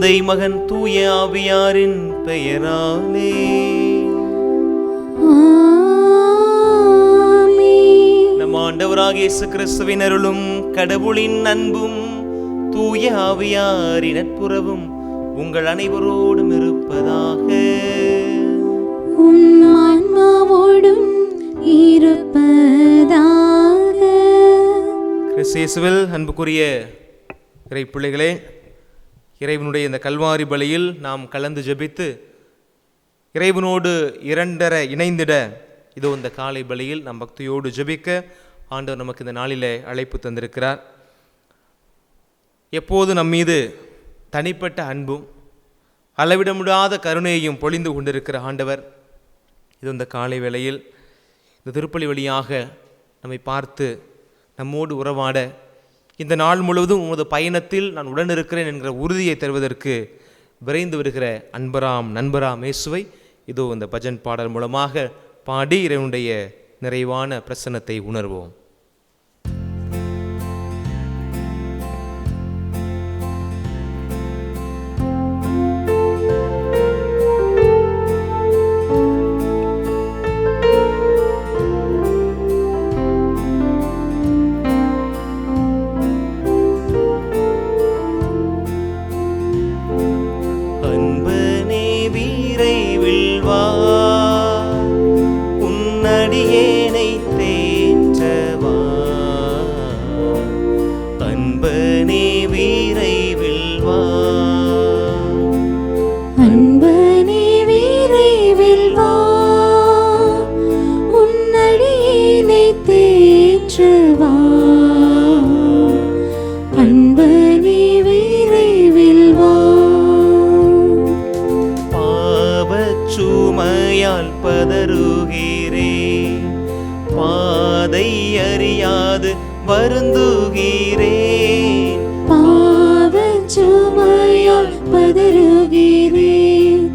தந்தை மகன் தூய ஆவியாரின் பெயராலே. நம் ஆண்டவராகிய இயேசு கிறிஸ்துவின் அருளும் கடவுளின் அன்பும் தூய ஆவியாரின் நட்புறவும் உங்கள் அனைவரோடும் இருப்பதாக. ஆன்மாவோடும் இருப்பதாக. கிறிஸ்து இயேசுவில் அன்புக்குரிய இறை பிள்ளைகளே, இறைவனுடைய இந்த கல்வாரி பலியில் நாம் கலந்து ஜெபித்து இறைவனோடு இரண்டர இணைந்திட இதோ இந்த காலை பலியில் நாம் பக்தியோடு ஜெபிக்க ஆண்டவர் நமக்கு இந்த நாளிலே அழைப்பு தந்திருக்கிறார். எப்போது நம் மீது தனிப்பட்ட அன்பும் அளவிட முடியாத கருணையையும் பொழிந்து கொண்டிருக்கிற ஆண்டவர் இது இந்த காலை வேளையில் இந்த திருப்பலி வழியாக நம்மை பார்த்து நம்மோடு உறவாட, இந்த நாள் முழுவதும் உமது பயணத்தில் நான் உடனிருக்கிறேன் என்கிற உறுதியை தருவதற்கு விரைந்து வருகிற அன்பராம் நண்பராம் இயேசுவை இதோ இந்த பஜன் பாடல் மூலமாக பாடி இறைவனுடைய நிறைவான பிரசன்னத்தை உணர்வோம். பாதை அறியாது வருந்துகிறேன், பாவச்சுமையால் பதறுகிறேன்,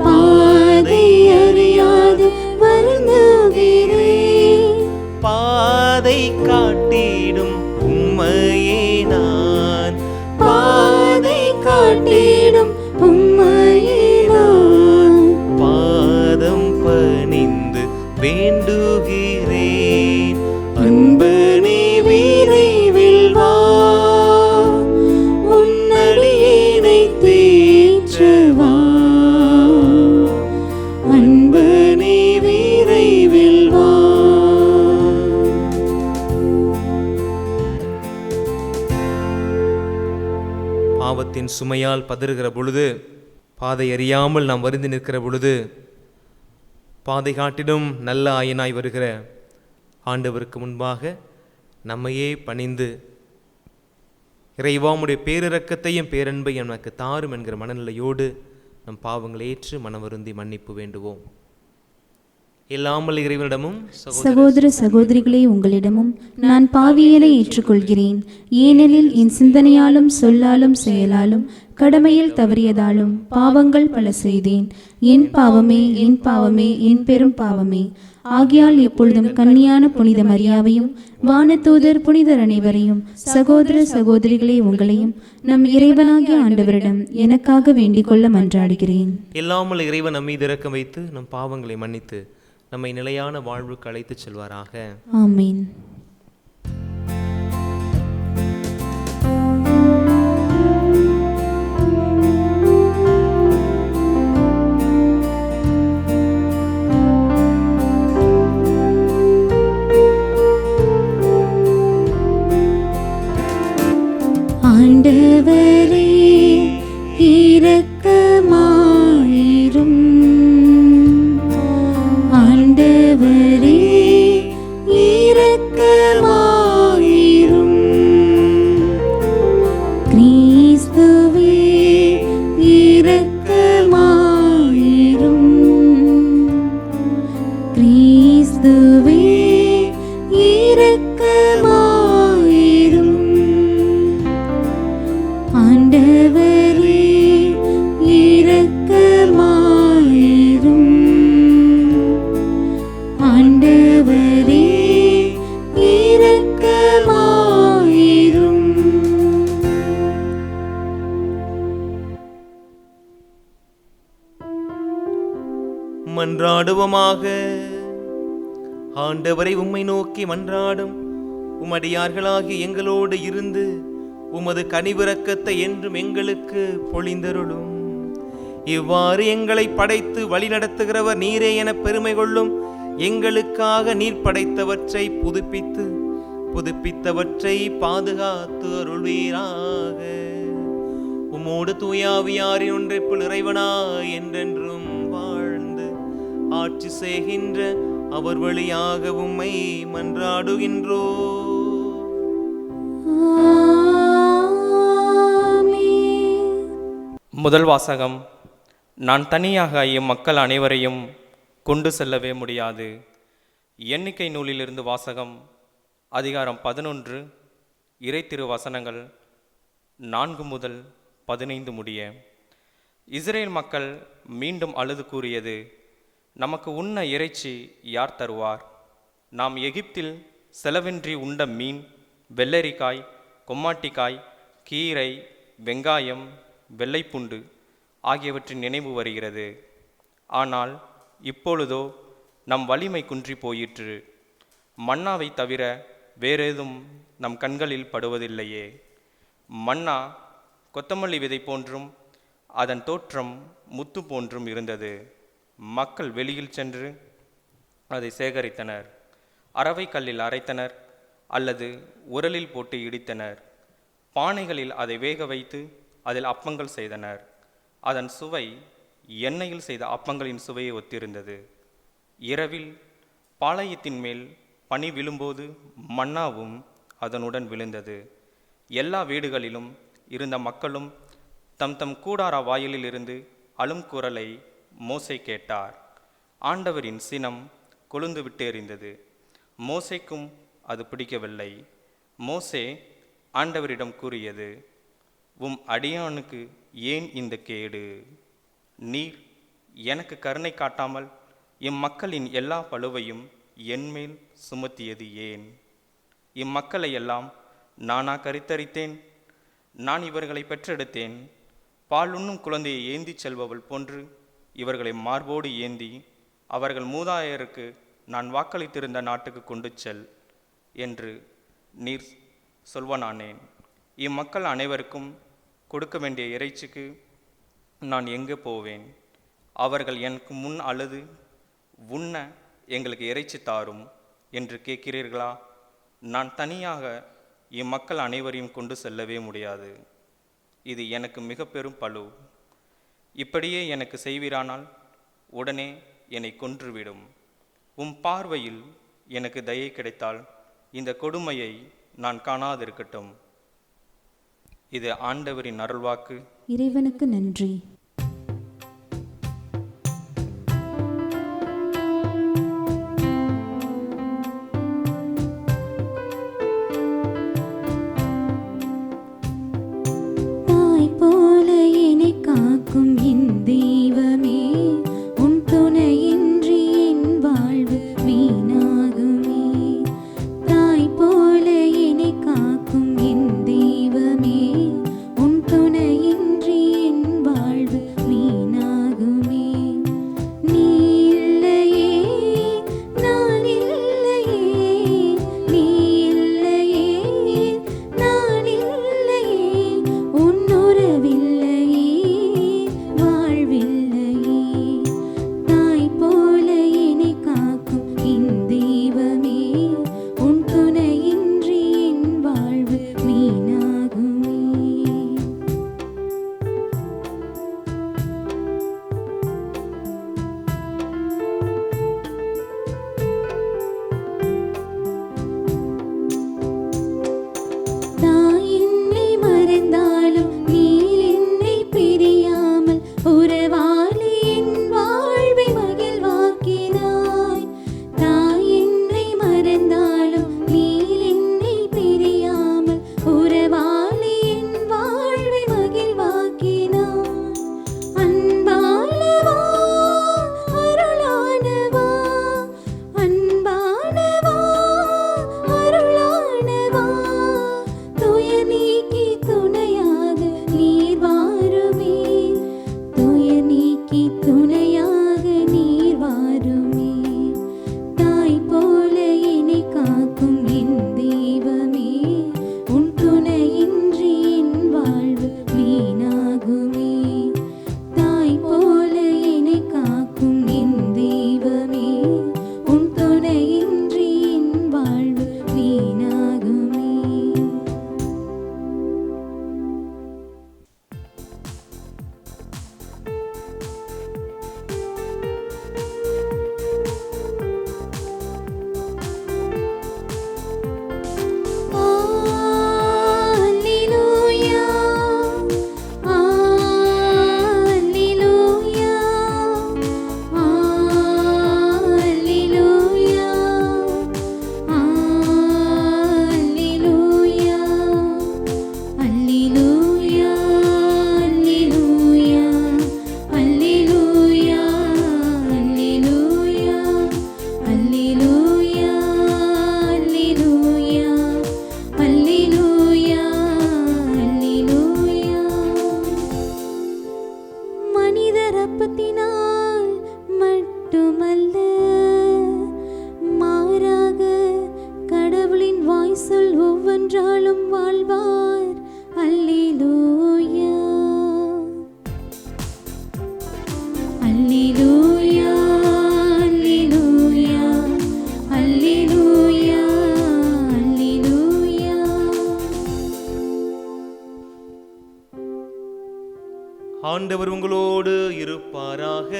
பாதை அறியாது வருந்துகிறேன். பாதை காட்டிடும் உம்மையே நான், பாதை காட்டிடும் உம்மையே நான், பாதம் பணிந்து வேண்டுகிறேன். அன்பனே விரைவில் வா, உன்னடியேனை தேற்றவா. அன்பனே விரைவில் வா. பாவத்தின் சுமையால் பதறுகிற பொழுது, பாதை அறியாமல் நாம் வருந்தி நிற்கிற பொழுது, பாதை காட்டிடும் நல்ல ஆயனாய் வருகிற ஆண்டவருக்கு முன்பாக நம்மையே பணிந்து இறைவாமுடைய பேரிரக்கத்தையும் பேரன்பையும் எனக்கு தாரும் என்கிற மனநிலையோடு நம் பாவங்களை ஏற்று மனவருந்தி மன்னிப்பு வேண்டுவோம். இல்லாமல் இறைவனிடமும் சகோதர சகோதரிகளே, உங்களிடமும் நான் பாவியலை ஏற்றுக்கொள்கிறேன். ஏனெனில் என் சிந்தனையாலும் சொல்லாலும் செயலாலும் கடமையில் தவறியதாலும் பாவங்கள் பல செய்தேன். என் பாவமே, என் பாவமே, என் பெரும் பாவமே. ஆகையால் எப்பொழுதும் கன்னியான புனித மரியாவையும் வானதூதர் புனிதர் அனைவரையும் சகோதர சகோதரிகளே உங்களையும் நம் இறைவனாகிய ஆண்டவரிடம் எனக்காக வேண்டிக் கொள்ள மன்றாடுகிறேன். இல்லாமல் இறைவன் நம் மீது இரக்கம் வைத்து நம் பாவங்களை மன்னித்து நம்மை நிலையான வாழ்வுக்கு அழைத்துச் செல்வாராக. ஆமீன். ஆண்டவரே இரக்கமாயிரும், ஆண்டவரே இரக்கமாயிரும். கிறிஸ்துவே இரக்கமாயிரும், கிறிஸ்துவே இரக்கமாயிரும். ஆண்டவரே மன்றாடுவோமாக. ஆண்டவரை உம்மை நோக்கி மன்றாடும் உமடியார்களாகிய எங்களோடு இருந்து உமது கனிவிரக்கத்தை என்றும் எங்களுக்கு பொழிந்தருளும். இவ்வாறு எங்களை படைத்து வழிநடத்துகிறவர் நீரே என பெருமை கொள்ளும் எங்களுக்காக நீர் படைத்தவற்றை புதுப்பித்து புதுப்பித்தவற்றை பாதுகாத்து அருள்வீராக. உம்மோடு தூயாவியாரின் ஒன்றைப்புள் இறைவனாய் என்றென்றும் வாழ்ந்து ஆட்சி செய்கின்ற அவர் வழியாக உம்மை மன்றாடுகின்றோ. முதல் வாசகம். நான் தனியாக இம்மக்கள் அனைவரையும் கொண்டு செல்லவே முடியாது. எண்ணிக்கை நூலிலிருந்து வாசகம். அதிகாரம் 11, இறை திரு வசனங்கள் 4 முதல் 15 முடிய. இஸ்ரேல் மக்கள் மீண்டும் அழுது கூறியது, நமக்கு உண்ண இறைச்சி யார் தருவார்? நாம் எகிப்தில் செலவின்றி உண்ட மீன், வெள்ளரிக்காய், கொம்மாட்டிக்காய், கீரை, வெங்காயம், வெள்ளைப்புண்டு ஆகியவற்றின் நினைவு வருகிறது. ஆனால் இப்பொழுதோ நம் வலிமை குன்றி போயிற்று. மன்னாவை தவிர வேறேதும் நம் கண்களில் படுவதில்லையே. மன்னா கொத்தமல்லி விதை போன்றும் அதன் தோற்றம் முத்து போன்றும் இருந்தது. மக்கள் வெளியில் சென்று அதை சேகரித்தனர். அரவை கல்லில் அரைத்தனர் அல்லது உரலில் போட்டு இடித்தனர். பானைகளில் அதை வேக வைத்து அதில் அப்பங்கள் செய்தனர். அதன் சுவை எண்ணெயில் செய்த அப்பங்களின் சுவையை ஒத்திருந்தது. இரவில் பாளையத்தின் மேல் பனி விழும்போது மன்னாவும் அதனுடன் விழுந்தது. எல்லா வீடுகளிலும் இருந்த மக்களும் தம் தம் கூடார வாயிலில் இருந்து அழும் குரலை மோசே கேட்டார். ஆண்டவரின் சினம் கொழுந்து விட்டு எறிந்தது. மோசேக்கும் அது பிடிக்கவில்லை. மோசே ஆண்டவரிடம் கூறியது, உம் அடியானுக்கு ஏன் இந்த கேடு? நீர் எனக்கு கருணை காட்டாமல் இம்மக்களின் எல்லா பழுவையும் என்மேல் சுமத்தியது ஏன்? இம்மக்களை எல்லாம் நானா கருத்தரித்தேன்? நான் இவர்களை பெற்றெடுத்தேன். பால் உண்ணும் குழந்தையை ஏந்தி செல்பவள் போன்று இவர்களை மார்போடு ஏந்தி அவர்கள் மூதாதையருக்கு நான் வாக்களித்திருந்த நாட்டுக்கு கொண்டு செல் என்று நீர் சொல்வனானேன். இம்மக்கள் அனைவருக்கும் கொடுக்க வேண்டிய இறைச்சிக்கு நான் எங்கே போவேன்? அவர்கள் எனக்கு முன் அழுது உண்ண எங்களுக்கு இறைச்சி தாரும் என்று கேட்கிறீர்களா? நான் தனியாக இம்மக்கள் அனைவரையும் கொண்டு செல்லவே முடியாது. இது எனக்கு மிக பெரும் பளு. இப்படியே எனக்கு செய்வீரானால் உடனே என்னை கொன்றுவிடும். உம் பார்வையில் எனக்கு தயை கிடைத்தால் இந்த கொடுமையை நான் காணாதிருக்கட்டும். இது ஆண்டவரின் அருள்வாக்கு. இறைவனுக்கு நன்றி. தாய் போல என்னை காக்கும் என் தெய்வமே, உன் துணையின்றி என் வாழ்வு வீணாகுமே. தாய் போல என்னை காக்கும் என் தெய்வமே, உன் துணையின்றி என் வாழ்வு காலம் வாழ்வார். அல்லேலூயா அல்லேலூயா அல்லேலூயா அல்லேலூயா அல்லேலூயா. ஆண்டவர் உங்களோடு இருப்பாராக.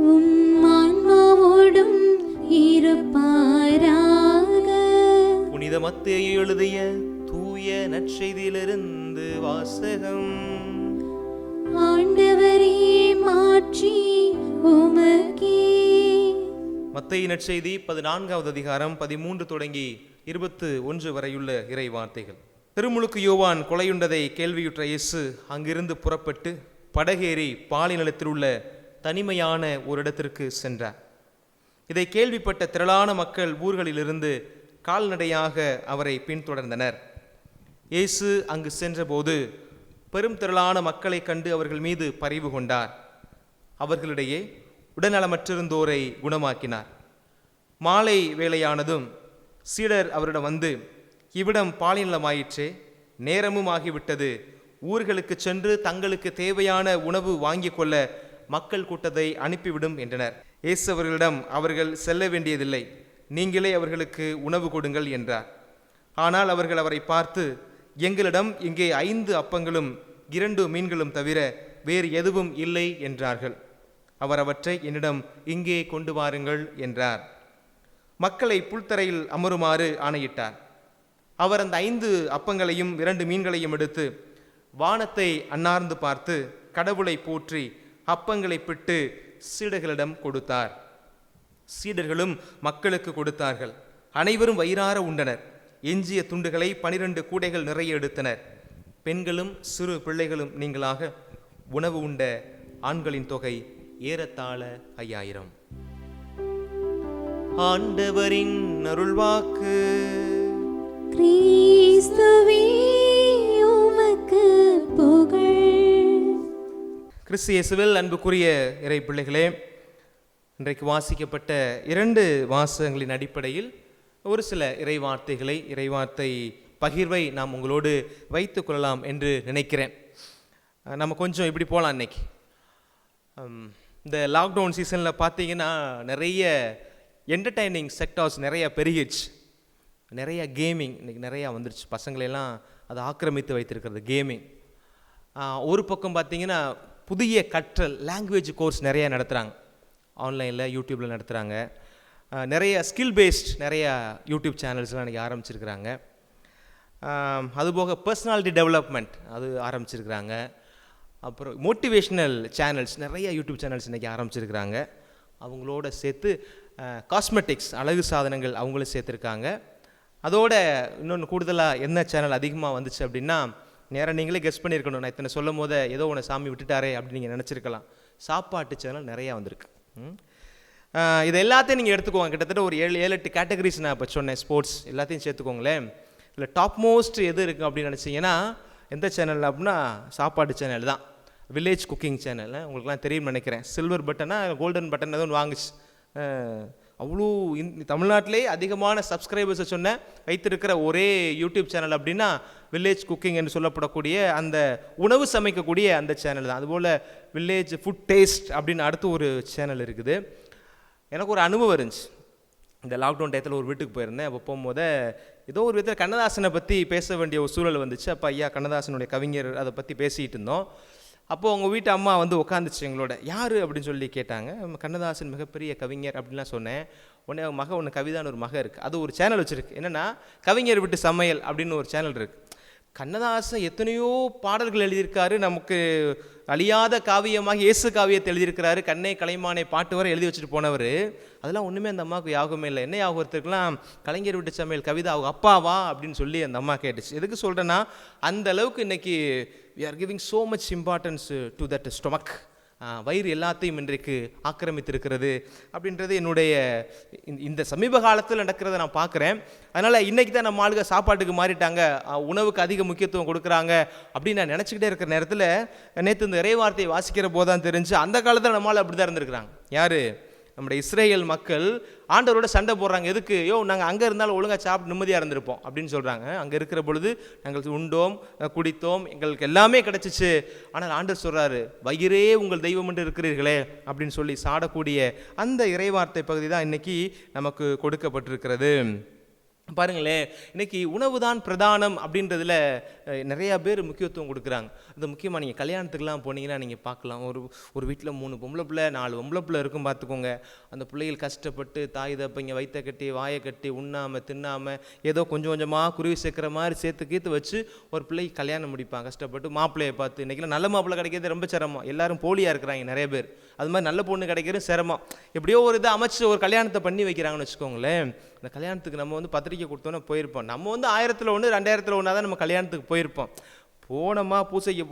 உம் ஆன்மாவோடும் இருப்பாராக. புனித மத்தேயு எழுதிய தூய நற்செய்தியிலிருந்து வாசகம். ஆண்டவரே, மாற்றி உமக்கே. மத்தேயு நற்செய்தி 14வது அதிகாரம் 13 தொடங்கி 21 வரையுள்ள இறை வார்த்தைகள். திருமுழுக்கு யோவான் கொலையுண்டதை கேள்வியுற்ற இயேசு அங்கிருந்து புறப்பட்டு படகேறி பாலை நிலத்தில் உள்ள தனிமையான ஒரு இடத்திற்கு சென்றார். இதை கேள்விப்பட்ட திரளான மக்கள் ஊர்களிலிருந்து கால்நடையாக அவரை பின்தொடர்ந்தனர். இயேசு அங்கு சென்றபோது பெரும் திரளான மக்களை கண்டு அவர்கள் மீது பரிவு கொண்டார். அவர்களிடையே உடல்நலமற்றிருந்தோரை குணமாக்கினார். மாலை வேளையானதும் சீடர் அவரிடம் வந்து, இவ்விடம் பாலைநிலமாயிற்றே, நேரமும் ஆகிவிட்டது, ஊர்களுக்கு சென்று தங்களுக்கு தேவையான உணவு வாங்கிக் கொள்ள மக்கள் கூட்டத்தை அனுப்பிவிடும் என்றனர். இயேசு அவர்களிடம், அவர்கள் செல்ல வேண்டியதில்லை, நீங்களே அவர்களுக்கு உணவு கொடுங்கள் என்றார். ஆனால் அவர்கள் அவரை பார்த்து, எங்களிடம் இங்கே 5 அப்பங்களும் 2 மீன்களும் தவிர வேறு எதுவும் இல்லை என்றார்கள். அவர் அவற்றை என்னிடம் இங்கே கொண்டு வாருங்கள் என்றார். மக்களை புல்தரையில் அமருமாறு ஆணையிட்டார். அவர் அந்த 5 அப்பங்களையும் 2 மீன்களையும் எடுத்து வானத்தை அண்ணார்ந்து பார்த்து கடவுளை போற்றி அப்பங்களை பிட்டு சீடர்களிடம் கொடுத்தார். சீடர்களும் மக்களுக்கு கொடுத்தார்கள். அனைவரும் வயிறார உண்டனர். எஞ்சிய துண்டுகளை 12 கூடைகள் நிறைய எடுத்தனர். பெண்களும் சிறு பிள்ளைகளும் நீங்களாக உணவு உண்ட ஆண்களின் தொகை ஏறத்தாழ 5000. ஆண்டவரின் அருள்வாக்கு. கிறிஸ்துவே, உமக்கு புகழ். கிறிஸ்து இயேசுவில் அன்புக்குரிய இறை பிள்ளைகளே, இன்றைக்கு வாசிக்கப்பட்ட 2 வாசகங்களின் அடிப்படையில் ஒரு சில இறைவார்த்தை பகிர்வை நாம் உங்களோடு வைத்து கொள்ளலாம் என்று நினைக்கிறேன். நம்ம கொஞ்சம் இப்படி போகலாம். இன்னைக்கு இந்த லாக்டவுன் சீசனில் பார்த்தீங்கன்னா நிறைய என்டர்டைனிங் செக்டார்ஸ் நிறைய பெருகிடுச்சு. நிறைய கேமிங் இன்றைக்கி நிறையா வந்துருச்சு. பசங்களெல்லாம் அதை ஆக்கிரமித்து வைத்திருக்கிறது கேமிங். ஒரு பக்கம் பார்த்தீங்கன்னா புதிய கற்றல் லாங்குவேஜ் கோர்ஸ் நிறையா நடத்துகிறாங்க. ஆன்லைனில் யூடியூப்பில் நடத்துகிறாங்க. நிறைய ஸ்கில் பேஸ்ட் நிறையா யூடியூப் சேனல்ஸ்லாம் இன்றைக்கி ஆரம்பிச்சிருக்கிறாங்க. அதுபோக பர்சனாலிட்டி டெவலப்மெண்ட் அது ஆரம்பிச்சிருக்கிறாங்க. அப்புறம் மோட்டிவேஷ்னல் சேனல்ஸ் நிறைய யூடியூப் சேனல்ஸ் இன்றைக்கி ஆரம்பிச்சிருக்கிறாங்க. அவங்களோட சேர்த்து காஸ்மெட்டிக்ஸ் அழகு சாதனங்கள் அவங்களும் சேர்த்துருக்காங்க. அதோட இன்னொன்று கூடுதலாக என்ன சேனல் அதிகமாக வந்துச்சு அப்படின்னா, நேராக நீங்களே கெஸ் பண்ணியிருக்கணும். நான் இத்தனை சொல்லும் போது ஏதோ ஒன்று சாமி விட்டுட்டாரே அப்படின்னு நீங்கள் நினச்சிருக்கலாம். சாப்பாட்டு சேனல் நிறையா வந்திருக்கு. இது எல்லாத்தையும் நீங்கள் எடுத்துக்கோங்க. கிட்டத்தட்ட ஒரு 7-8 கேட்டகரிஸ் நான் இப்போ சொன்னேன். ஸ்போர்ட்ஸ் எல்லாத்தையும் சேர்த்துக்கோங்களேன். இல்லை டாப் மோஸ்ட் எது இருக்குது அப்படின்னு நினச்சிங்கன்னா எந்த சேனல் அப்படின்னா சாப்பாடு சேனல் தான். வில்லேஜ் குக்கிங் சேனல் உங்களுக்குலாம் தெரியும் நினைக்கிறேன். சில்வர் பட்டனா கோல்டன் பட்டன் எதுவும் வாங்குச்சு. அவ்வளோ தமிழ்நாட்டிலே அதிகமான சப்ஸ்கிரைபர்ஸை சொன்ன வைத்திருக்கிற ஒரே யூடியூப் சேனல் அப்படின்னா வில்லேஜ் குக்கிங் என்று சொல்லப்படக்கூடிய அந்த உணவு சமைக்கக்கூடிய அந்த சேனல் தான். அதுபோல் வில்லேஜ் ஃபுட் டேஸ்ட் அப்படின்னு அடுத்து ஒரு சேனல் இருக்குது. எனக்கு ஒரு அனுபவம் இருந்துச்சு. இந்த லாக்டவுன் டயத்தில் ஒரு வீட்டுக்கு போயிருந்தேன். அப்போ போகும்போது ஏதோ ஒரு விதத்தில் கண்ணதாசனை பற்றி பேச வேண்டிய ஒரு சூழல் வந்துச்சு. அப்போ ஐயா கண்ணதாசனுடைய கவிஞர் அதை பற்றி பேசிகிட்டு இருந்தோம். அப்போது அவங்க வீட்டு அம்மா வந்து உட்காந்துச்சு எங்களோட. யார் அப்படின்னு சொல்லி கேட்டாங்க. கண்ணதாசன் மிகப்பெரிய கவிஞர் அப்படின்லாம் சொன்னேன். உடனே அவங்க மக ஒன்று கவிதான்னு ஒரு மக இருக்குது. அது ஒரு சேனல் வச்சுருக்கு. என்னென்னா கவிஞர் விட்டு சமையல் அப்படின்னு ஒரு சேனல் இருக்குது. கண்ணதாசன் எத்தனையோ பாடல்கள் எழுதியிருக்காரு. நமக்கு அழியாத காவியமாக இயேசு காவியத்தை எழுதியிருக்கிறாரு. கண்ணே கலைமானே பாட்டு வரை எழுதி வச்சுட்டு போனவர். அதெல்லாம் ஒன்றுமே அந்த அம்மாவுக்கு யாகமே இல்லை. என்ன யாகத்துக்குலாம் கலைஞர் விட்டு சமையல் கவிதா அவங்க அப்பாவா அப்படின்னு சொல்லி அந்த அம்மா கேட்டுச்சு. எதுக்கு சொல்கிறேன்னா, அந்த அளவுக்கு இன்றைக்கி we are giving so much importance to that stomach. வயிறு எல்லாத்தையும் இன்றைக்கு ஆக்கிரமித்திருக்கிறது அப்படின்றது என்னுடைய இந்த சமீப காலத்தில் நடக்கிறத நான் பார்க்குறேன். அதனால் இன்றைக்கி தான் நம்ம ஆளுங்க சாப்பாட்டுக்கு மாறிட்டாங்க, உணவுக்கு அதிக முக்கியத்துவம் கொடுக்குறாங்க அப்படின்னு நான் நினச்சிக்கிட்டே இருக்கிற நேரத்தில் நேற்று இந்த இறைவார்த்தையை வாசிக்கிற போது தான் தெரிஞ்சு அந்த காலத்தில் நம்மளால் அப்படி தான் இருந்திருக்கிறாங்க. யார்? நம்முடைய இஸ்ரேல் மக்கள் ஆண்டவரோட சண்டை போடுறாங்க. எதுக்கு? நாங்கள் அங்கே இருந்தாலும் ஒழுங்காக சாப்பிட்டு நிம்மதியாக இருந்திருப்போம் அப்படின்னு சொல்கிறாங்க. அங்கே இருக்கிற பொழுது நாங்கள் உண்டோம், குடித்தோம், எங்களுக்கு எல்லாமே கிடச்சிச்சு. ஆனால் ஆண்டவர் சொல்கிறாரு, வயிறே உங்கள் தெய்வம் என்று இருக்கிறீர்களே அப்படின்னு சொல்லி சாடக்கூடிய அந்த இறைவார்த்தை பகுதி தான் இன்னைக்கு நமக்கு கொடுக்கப்பட்டிருக்கிறது. பாருங்களேன், இன்னைக்கு உணவு தான் பிரதானம் அப்படின்றதுல நிறையா பேர் முக்கியத்துவம் கொடுக்குறாங்க. அது முக்கியமாக நீங்கள் கல்யாணத்துக்குலாம் போனீங்கன்னா நீங்கள் பார்க்கலாம், ஒரு வீட்டில் 3 பொம்பளை பிள்ளை 4 பொம்பளை பிள்ளை இருக்கும் பார்த்துக்கோங்க. அந்த பிள்ளைகள் கஷ்டப்பட்டு தாய் தப்பைங்க வயிற்ற கட்டி வாயை கட்டி உண்ணாமல் தின்னாமல் ஏதோ கொஞ்சம் கொஞ்சமாக குருவி சேர்க்குற மாதிரி சேர்த்து வச்சு ஒரு பிள்ளைக்கு கல்யாணம் முடிப்பாங்க கஷ்டப்பட்டு. மாப்பிள்ளையை பார்த்து இன்றைக்கெல்லாம் நல்ல மாப்பிள்ளை கிடைக்கிறது ரொம்ப சிரமம், எல்லாரும் போலியாக இருக்கிறாங்க நிறைய பேர். அது மாதிரி நல்ல பொண்ணு கிடைக்கிறது சிரமம். எப்படியோ ஒரு இதை அமைச்சு ஒரு கல்யாணத்தை பண்ணி வைக்கிறாங்கன்னு வச்சுக்கோங்களேன். இந்த கல்யாணத்துக்கு நம்ம பத்திரிக்கை கொடுத்தோன்னே போயிருப்போம். நம்ம 1000ல் 1 2000ல் 1 தான் நம்ம கல்யாணத்துக்கு போயிருப்போம். போனோமா பூசைக்கு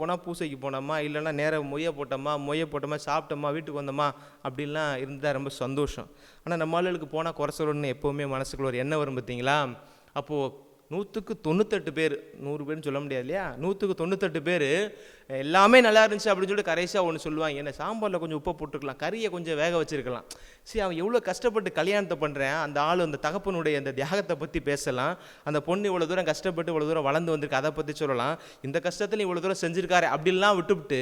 போனோமா, இல்லைன்னா நேராக மொய்ய போட்டோமா சாப்பிட்டோமா வீட்டுக்கு வந்தோமா அப்படின்லாம் இருந்தால் ரொம்ப சந்தோஷம். ஆனால் நம்ம ஆளுகளுக்கு போனால் குறை சொல்லணும்னு எப்போவுமே மனசுக்குள்ள ஒரு எண்ணம் வரும் பார்த்தீங்களா? அப்போது 100க்கு 98 பேர், 100 பேர்னு சொல்ல முடியாது இல்லையா, 100க்கு 98 பேர் எல்லாமே நல்லா இருந்துச்சு அப்படின்னு சொல்லிட்டு கடைசியாக ஒன்று சொல்லுவாங்க, என்ன சாம்பாரில் கொஞ்சம் உப்பை போட்டுருக்கலாம், கறியை கொஞ்சம் வேக வச்சுருக்கலாம். சரி, அவன் எவ்வளோ கஷ்டப்பட்டு கல்யாணத்தை பண்ணுறேன், அந்த ஆள் அந்த தகப்பனுடைய அந்த தியாகத்தை பற்றி பேசலாம். அந்த பொண்ணு இவ்வளோ தூரம் கஷ்டப்பட்டு இவ்வளோ தூரம் வளர்ந்து வந்திருக்கு, அதை பற்றி சொல்லலாம். இந்த கஷ்டத்தில் இவ்வளோ தூரம் செஞ்சுருக்காரு அப்படின்லாம் விட்டுவிட்டு